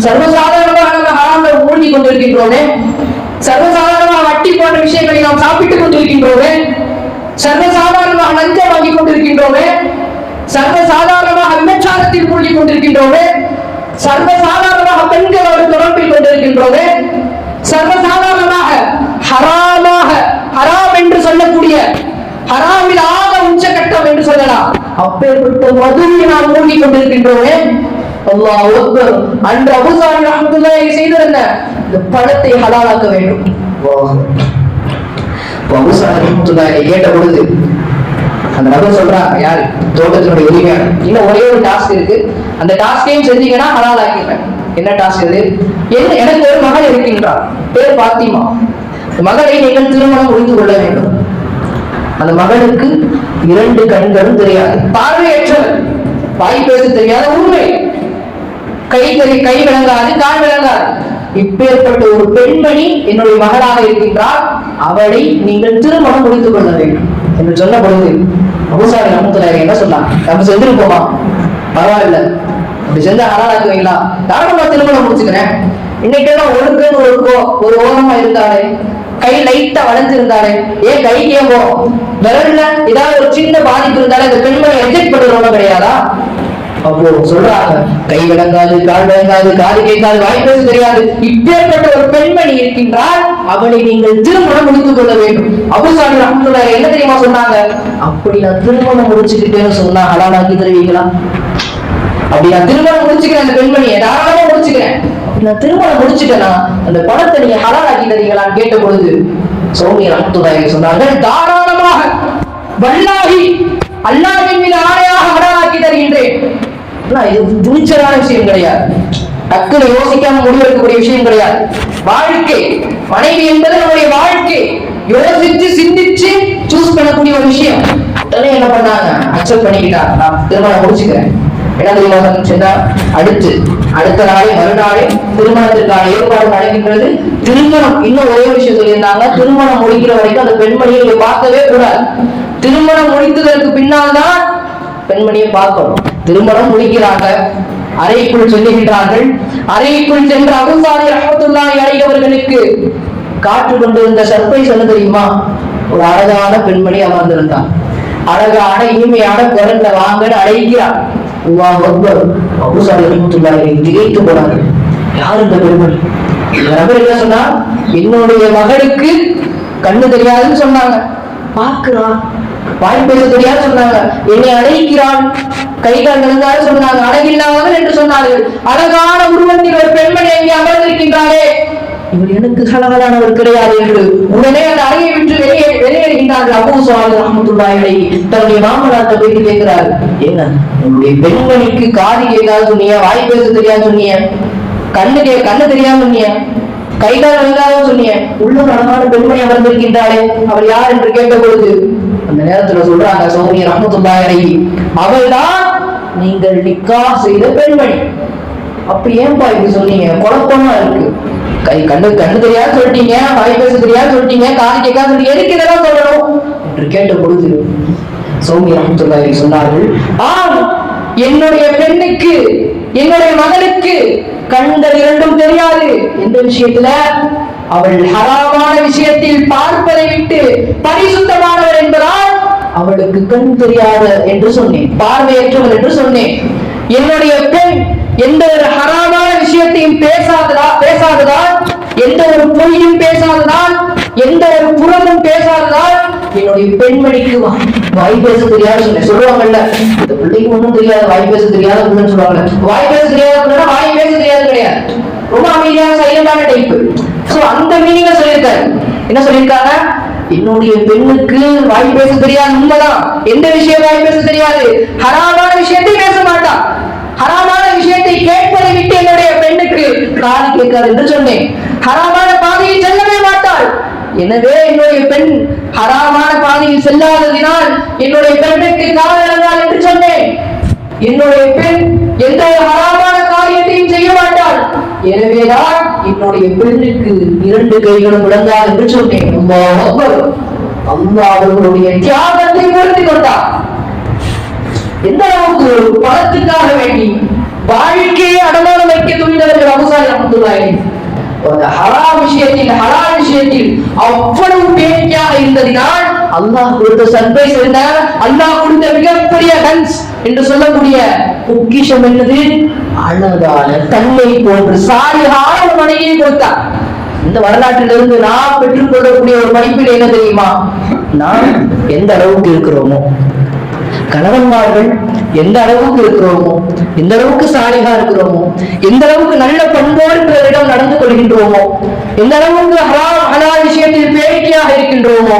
சர்வசாதாரணமாக நம்ம ஹராம்ல மூழ்கி கொண்டிருக்கின்றோமே, சர்வசாதாரணமாக வட்டி போன்ற விஷயங்களை நாம் சாப்பிட்டுக் கொண்டிருக்கின்றோமே, சர்வசாதாரணமாக லஞ்சம் வாங்கி கொண்டிருக்கின்றோமே, சர்வசாதாரணமாக விபச்சாரத்தில் மூழ்கி கொண்டிருக்கின்றோமே, சர்வசாதாரணமாக பெண்களோடு தொடர்பில் கொண்டிருக்கின்றோமே, சர்வசாதாரணமாக ஹராம் என்று சொல்லக்கூடிய ஹராமில் ஆக உச்சகட்டம் என்று சொல்லலாம், அப்பேற்பட்ட மதுவில் நாம் மூழ்கி கொண்டிருக்கின்றோமே. அல்லாஹ் அக்பர். அன்று அபூ சாலிஹ் ரஹ்மத்துல்லாஹி செய்திருந்த இந்த பழத்தை ஹலாலாக்க வேண்டும். அபூ சாலிஹ் ரஹ்மத்துல்லாஹி கேட்ட பொழுது அந்த நபர் சொல்றாங்க, யாரு? தோட்டத்தினுடைய உரிமையாளர், இன்னும் ஒரே ஒரு டாஸ்க் இருக்கு, அந்த டாஸ்கையும் செஞ்சீங்கன்னா ஹலால் ஆக்கிடுறேன். என்ன டாஸ்க் இது? எனக்கு ஒரு மகள் இருக்கின்றார், பேர் பாத்திமா. மகளை நீங்கள் திருமணம் முடித்து கொள்ள வேண்டும். அந்த மகளுக்கு 2 கண்களும் தெரியாது, பார்வையற்றவர், வாய் பேச தெரியாத, உண்மை, கை விளங்காது, கால் விளங்காது. இப்பேற்பட்ட ஒரு பெண்மணி என்னுடைய மகளாக இருக்கின்றார், அவளை நீங்கள் திருமணம் முடித்துக் கொள்ள வேண்டும் என்று சொன்ன பொழுது அபூ சாலிஹ் ரஹ்மத்துல்லாஹி என்ன சொன்னாங்க? நம்ம செஞ்சிருப்போமா? பரவாயில்ல, அப்படி செஞ்சா ஹலாலாக்குவீங்களா? தாராளமா திருமணம் முடிச்சுக்கிறேன். இன்னைக்கு ஒழுக்கம் ஒரு ஓரமா இருந்தாலே கை லைட்டா வளைஞ்சிருந்தாலே ஏன் கைக்கு ஏன் போறோம்? விரல்ல ஏதாவது ஒரு சின்ன பாதிப்பு இருந்தாலே அந்த பெண்மணி ரிஜெக்ட் பண்றவங்க கிடையாதா? அப்போ சொல்றாங்க, கை விளங்காது, கால் விளங்காது, காது கேட்காது, வாய் பேச தெரியாது, இப்பேற்பட்ட ஒரு பெண்மணி இருக்கின்றால் அவளை நீங்கள் திருமணம் முடித்துக் கொள்ள வேண்டும். அபூ ஸாலிஹ் ரஹ்மத்துல்லாஹி என்ன தெரியுமா சொன்னாங்க? அப்படி நான் திருமணம் முடிச்சுக்கிட்டேன்னு சொன்னா ஹலாலாக்கி தருவீங்களா? அப்படி நான் திருமணம் முடிச்சுக்கிறேன், அந்த பெண்மணியை தாராளமா முடிச்சுக்கிறேன், நான் திருமணம் முடிச்சுட்டேன்னா அந்த பணத்தை நீங்க ஹலாலாக்கி தரீங்களான்னு கேட்ட பொழுது சௌமி ரஹ்மத்துல்லாஹி சொன்னார்கள், தாராளமாக, வல்லாஹி அல்லாஹ்வின் மீது ஆணையாக ஹலாலாக்கி தருகின்றேன். இது துணிச்சலான விஷயம் கிடையாது, டக்குனு யோசிக்காம முடிவெடுக்கக்கூடிய விஷயம் கிடையாது. வாழ்க்கை, மனைவி என்பது நம்முடைய வாழ்க்கை, யோசிச்சு சிந்திச்சு சூஸ் பண்ணக்கூடிய ஒரு விஷயம். உடனே என்ன பண்ணாங்க, அக்செப்ட் பண்ணிக்கிட்டாங்க, நான் திருமணம் முடிச்சுக்கிறேன். என்ன தெரியுமா சொன்னா, அடுத்த நாளே மறுநாளே திருமணத்திற்கான ஏற்பாடு நடக்கின்றது. திருமணம், இன்னும் ஒரே விஷயம் சொல்லியிருந்தாங்க, திருமணம் முடிக்கிற வரைக்கும் அந்த பெண்மணியை நீங்க பார்க்கவே கூடாது. திருமணம் முடித்ததற்கு பின்னால் தான் பெண்மணியை பார்க்கணும். திருமணம் முடிக்கிறாங்க, அறைக்குள் சொல்லுகின்றார்கள். அறைக்குள் சென்ற அபூ ஸாலிஹ் ரஹ்மத்துல்லாஹி அலைஹி அவர்களுக்கு காற்று கொண்டிருந்த சர்ப்ரைஸ் என்ன தெரியுமா? ஒரு அழகான பெண்மணி அமர்ந்திருந்தார். அழகான இனிமையான குரல்ல வாங்கன்னு அழைக்கிறார். அல்லாஹ் அக்பர். அபூ ஸாலிஹ் ரஹ்மத்துல்லாஹி அலைஹி திகைத்து போனார்கள். யார் இந்த பெண்மணி? இந்த நபர் என்ன சொன்னா, என்னுடைய மகளுக்கு கண்ணு தெரியாதுன்னு சொன்னாங்க, பார்க்கிறான், வாய் பேச தெரியாது சொன்னாங்க, என்னை அழைக்கிறான், கைகால் விளங்காது சொன்னாங்க, அழகில்லாதவன் என்று சொன்னார்கள். அழகான உருவத்தில் ஒரு பெண்மணி அங்கே அமர்ந்திருக்கின்றாரே, இவர் எனக்கு கலகலானவர் கிடையாது என்று உடனே அந்த அறையை விட்டு வெளியேறுகின்றார்கள். அபூ ஸாலிஹ் ரஹ்மத்துல்லாஹி அலைஹி தன்னுடைய மாமனார்ட்ட போயிட்டு கேட்கிறாரு, என்ன உங்களுடைய பெண்மணிக்கு காது கேட்காது சொன்னீங்க, வாய் பேச தெரியாது சொன்னீங்க, கண்ணு தெரியாம சொன்னீங்க, கைகால் விளங்காத சொன்னீங்க, உள்ள அழகான பெண்மணி அமர்ந்திருக்கின்றாளே, அவர் யார் என்று கேட்ட பொழுது அந்த நேரத்துல சொல்றாங்க சௌமி ரஹ்மத்துல்லாஹி அலைஹி, அவள்தான் நீங்கள் நிக்காஹ் செய்த பெண்மணி. அப்ப ஏன்பா இப்படி சொன்னீங்க? குழப்பமா இருக்கு. கண்ணு தெரியாது சொல்லிட்டீங்க, வாய் பேச தெரியாது சொல்லிட்டீங்க, காது கேட்காது சொல்லிட்டீங்க, எதுக்கு இதெல்லாம் சொல்லணும் என்று கேட்ட பொழுது சௌமி ரஹ்மத்துல்லாஹி அலைஹி சொன்னார்கள், ஆம், என்னுடைய பெண்ணுக்கு, என்னுடைய மகனுக்கு கண்கள் இரண்டும் தெரியாது. எந்த விஷயத்துல? அவள் ஹராமான விஷயத்தில் பார்ப்பதை விட்டு பரிசுத்தமானவர் என்பதால் அவளுக்கு கண் தெரியாது என்று சொன்னேன், பார்வையற்றவள் என்று சொன்னேன். என்னுடைய பெண் எந்த ஒரு ஹராமான விஷயத்தையும் பேசாததால், எந்த ஒரு பொய்யும் பேசாததால், எந்த ஒரு புறமும் பேசாததால் என்னுடைய பெண்மணிக்கு வாய் பேச தெரியாது சொல்லுவாங்கல்ல, இந்த பிள்ளைக்கு ஒண்ணும் தெரியாது, வாய் பேச தெரியாத பிள்ளைன்னு சொல்லுவாங்க. வாய் பேச தெரியாத, வாய் பேச தெரியாது கிடையாது, ரொம்ப அமைதியான சைலண்டான டைப். சோ அந்த மீனிங்க சொல்லியிருக்காரு. என்ன சொல்லியிருக்காங்க? என்னுடைய பெண்ணுக்கு வாய் பேச தெரியாது, உண்மைதான். எந்த விஷயம் வாய் பேச தெரியாது? ஹராமான விஷயத்தை பேச மாட்டான், ஹராமான விஷயத்தை கேட்பதை விட்டு என்னுடைய பெண்ணுக்கு காது கேட்காது என்று சொன்னேன். ஹராமான பாதையை செல்லவே மாட்டாள். எனவே என்னுடைய பெண் ஹராமான பாதையில் செல்லாததினால் என்னுடைய பெண்ணுக்கு காது விளங்காது என்று சொன்னேன். என்னுடைய பெண் எந்த ஹராமான காரியத்தையும் செய்ய மாட்டாள். எனவேதான் என்னுடைய பெண்ணுக்கு இரண்டு கைகளும் விளங்காது என்று சொன்னேன். அல்லாஹ் அவர்களுடைய தியாகத்தை புரிந்து கொண்டார். எந்த அளவுக்கு பணத்துக்காக வேண்டி வாழ்க்கையை அடமானம் வைக்க துணிந்தவர்கள் அபூ ஸாலிஹ் ரஹ்மத்துல்லாஹி அலைஹி. ஹராம் விஷயத்தில், ஹலால் விஷயத்தில் அவ்வளவு பேணிக்கையாக இருந்ததினால் அல்லாஹ் கொடுத்த சர்ப்ரைஸ் என்ன? அல்லாஹ் கொடுத்த மிகப்பெரிய கன்ஸ் என்று சொல்லக்கூடிய பொக்கிஷம் என்னது? அழகான தன்மை போன்று சாலிஹான ஒரு மனைவியை கொடுத்தார். இந்த வரலாற்றிலிருந்து நாம் பெற்றுக்கொள்ளக்கூடிய ஒரு படிப்பில் என்ன தெரியுமா? நாம் எந்த அளவுக்கு இருக்கிறோமோ, கணவன்மார்கள் எந்த அளவுக்கு இருக்கிறோமோ, எந்த அளவுக்கு சாலிகா இருக்கிறோமோ, எந்த அளவுக்கு நல்ல பண்போடு பிறரிடம் நடந்து கொள்கின்றோமோ, எந்த அளவுக்கு ஹலால் விஷயத்தில் பேடிக்கையாக இருக்கின்றோமோ,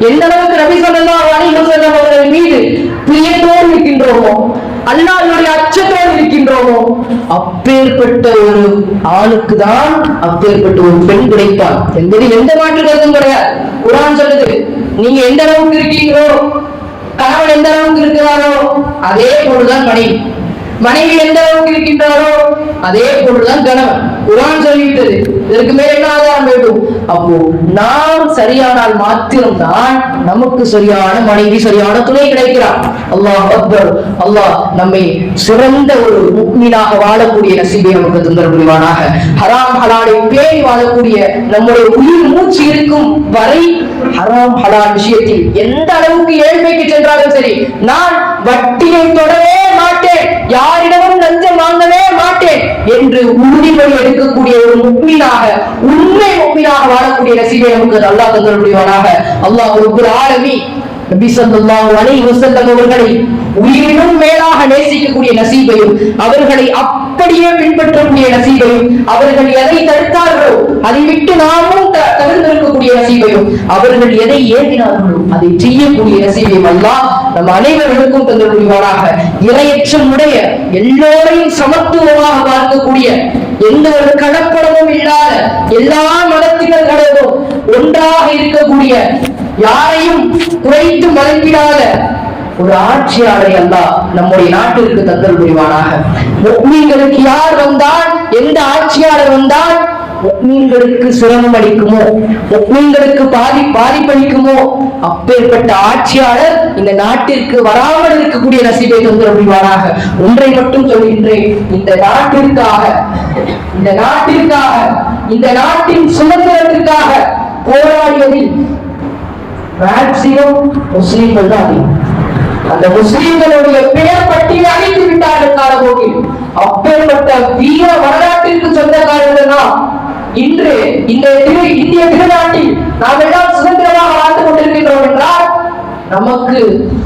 எந்த அளவுக்கு நபி ஸல்லல்லாஹு அலைஹி வஸல்லம் அவர்கள் மீது பிரியத்தோடு இருக்கின்றோமோ, அல்லாஹ்வுடைய அச்சத்தோடு இருக்கின்றோமோ, அப்பேற்பட்ட ஒரு ஆணுக்கு தான் அப்பேற்பட்ட ஒரு பெண் கிடைப்பார் என்பது எந்த மாற்று கருத்தும் கிடையாது. குர்ஆன் சொல்லுது, நீங்க எந்த அளவுக்கு இருக்கீங்களோ, கணவன் எந்த அளவுக்கு இருக்கிறாரோ அதே போலதான் மனைவி எந்த அளவுக்கு இருக்கின்றாரோ அதே போன்றுதான் கணவன். குர்ஆன் சொல்லிவிட்டது. இதற்கு மேல என்ன ஆதாரம் வேண்டும்? அப்போ நாம் சரியானால் மாத்திரம்தான் நமக்கு சரியான மனைவி, சரியான துணை கிடைக்கிறார். அல்லாஹ் அக்பர். அல்லாஹ் நம்மை சிறந்த ஒரு முஃமினாக வாழக்கூடிய நசீபை நமக்கு தந்தர் புரிவானாக. ஹராம் ஹலாலை பேணி வாழக்கூடிய நம்முடைய உயிர் மூச்சு இருக்கும் வரை ஹராம் ஹலால் விஷயத்தில் எந்த அளவுக்கு ஏழ்மைக்கு சென்றாலும் சரி, நான் வட்டியை தொடவே மாட்டேன், யாரிடமும் லஞ்சம் வாங்கவே மாட்டேன் என்று உறுதிமொழி எடுக்கக்கூடிய ஒரு முஃமினாக, உண்மை முஃமினாக வாழக்கூடிய நசீபை நமக்கு அல்லாஹ் தந்தர் புரிவானாக. அல்லாஹ் ரப்புல் ஆலமீன் நபி ஸல்லல்லாஹு அலைஹி வஸல்லம் அவர்களை உயிரினும் மேலாக நேசிக்கக்கூடிய நசீபையும், அவர்களை அப்படியே பின்பற்றக்கூடிய நசீபையும், அவர்கள் எதை தடுத்தார்களோ அதை விட்டு நாமும் தவிர்த்திருக்கக்கூடிய நசீபையும், அவர்கள் எதை ஏவினார்களோ அதை செய்யக்கூடிய நசீபையும் அல்லாஹ் நம் அனைவர்களுக்கும் தந்தர் புரிவானாக. இரையற்றம் உடைய, எல்லோரையும் சமத்துவமாக பார்க்கக்கூடிய, எந்த ஒரு கலப்படமும் இல்லாத, எல்லா மதத்தினர்களும் ஒன்றாக இருக்கக்கூடிய, யாரையும் குறைத்து மதிப்பிடாத ஒரு ஆட்சியாளரை அல்லாஹ் நம்முடைய நாட்டிற்கு தந்தல் புரிவானாக. முஃமின்களுக்கு யார் வந்தால், எந்த ஆட்சியாளர் வந்தால் முஃமின்களுக்கு சிரமம் அளிக்குமோ, முஃமின்களுக்கு பாதிப்பளிக்குமோ, அப்பேற்பட்ட ஆட்சியாளர் இந்த நாட்டிற்கு வராமல் இருக்கக்கூடிய நசீபை தந்தல் புரிவானாக. ஒன்றை மட்டும் சொல்கின்றேன், இந்த நாட்டின் சுதந்திரத்திற்காக போராடியதில் மேக்சிமம் முஸ்லிம்கள் தான் அதிகம். அந்த முஸ்லிம்களுடைய பெயர் பட்டியலை அழித்து விட்டார்கள் காலப்போக்கில். அப்பேற்பட்ட வீர வரலாற்றிற்கு சொந்தக்காரர்கள் தான் இன்று இந்திய திருநாட்டில் நாம் எல்லாம் சுதந்திரமாக வாழ்ந்து கொண்டிருக்கின்றோம் என்றால், நமக்கு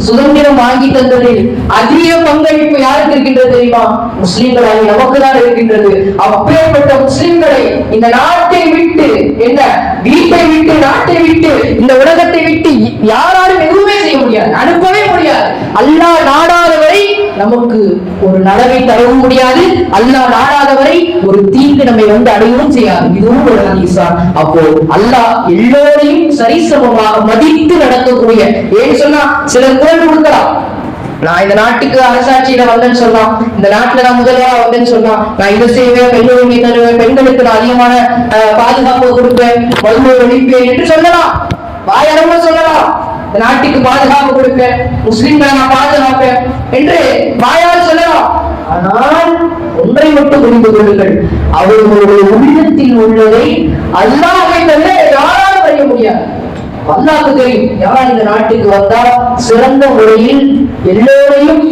சுதந்திரம் வாங்கி தந்ததில் அதிக பங்களிப்பு யாருக்கு இருக்கின்றது தெரியுமா? முஸ்லிம்களாகி நமக்கு தான் இருக்கின்றது. அப்பேற்பட்ட முஸ்லிம்களை இந்த நாட்டை விட்டு, என்ன வீட்டை விட்டு, நாட்டை விட்டு, இந்த உலகத்தை விட்டு யாராலும் எதுவுமே செய்ய முடியாது, அனுப்பவே முடியாது. அல்லாஹ் நாடாதவரை நமக்கு ஒரு நலவை தரவும் முடியாது, அல்லாஹ் நாடாதவரை ஒரு தீங்கு நம்மை வந்து அடையவும் செய்யாது. இதுவும் ஒரு ஹதீஸ். அப்போ அல்லாஹ் எல்லோரையும் சரிசமமாக மதித்து நடக்கக்கூடிய, ஏன் சொன்னா சிலர் குரல் கொடுக்கலாம், நான் இந்த நாட்டுக்கு அரசாட்சியில வந்தேன்னு சொல்லலாம், இந்த நாட்டுல நான் முதல்வரா வந்தேன்னு சொல்லலாம், நான் இதை செய்வேன், பெண்ணுரிமை தருவேன், பெண்களுக்கு நான் அதிகமான பாதுகாப்பு கொடுப்பேன், வறுமை ஒழிப்பேன் என்று சொல்லலாம், வாயளவுல சொல்லலாம். இந்த நாட்டுக்கு பாதுகாப்பு கொடுப்பேன், முஸ்லிம்களை நான் பாதுகாப்பேன் என்று வாயால் சொல்லலாம். ஆனால் ஒன்றை மட்டும் புரிந்து கொள்ளுங்கள், அவர்களுடைய உள்ளத்தில் உள்ளதை அல்லாஹ்வை தவிர யாராலும் அறிய முடியாது. அல்லாஹ்வுக்கு தெரியும் யார் இந்த நாட்டுக்கு வந்தால் சிறந்த முறையில் எல்லோரையும்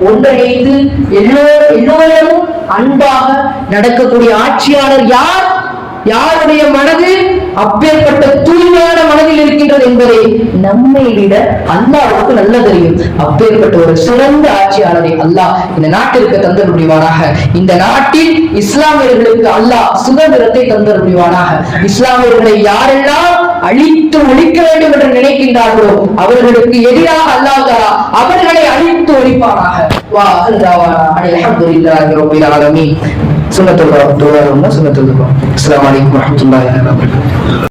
ஒன்றிணைத்து எல்லோரிடமும் அன்பாக நடக்கக்கூடிய ஆட்சியாளர் யார், யாருடைய மனது அப்பேற்பட்ட தூய்மையான மனதில் இருக்கின்றது என்பதை நம்மை விட அல்லாஹ்வுக்கு நல்ல தெரியும். அப்பேற்பட்ட ஒரு சிறந்த ஆட்சியாளரை அல்லாஹ் இந்த நாட்டிற்கு தந்தர் புரிவானாக. இந்த நாட்டில் இஸ்லாமியர்களுக்கு அல்லாஹ் சுதந்திரத்தை தந்தர் புரிவானாக. இஸ்லாமியர்களை யாரெல்லாம் அழித்து ஒழிக்க வேண்டும் என்று நினைக்கின்றார்களோ அவர்களுக்கு எதிராக அல்லாஹ் தஆலா அவர்களை அழித்து ஒழிப்பானாக. வா அல்ஹம்துலில்லாஹி அல்ஹம்துலில்லாஹி ரப்பில் ஆலமீன். சுன்னத்துல்லாஹ். அஸ்ஸலாமு அலைக்கும் வரஹ்மத்துல்லாஹி வபரகாத்துஹு.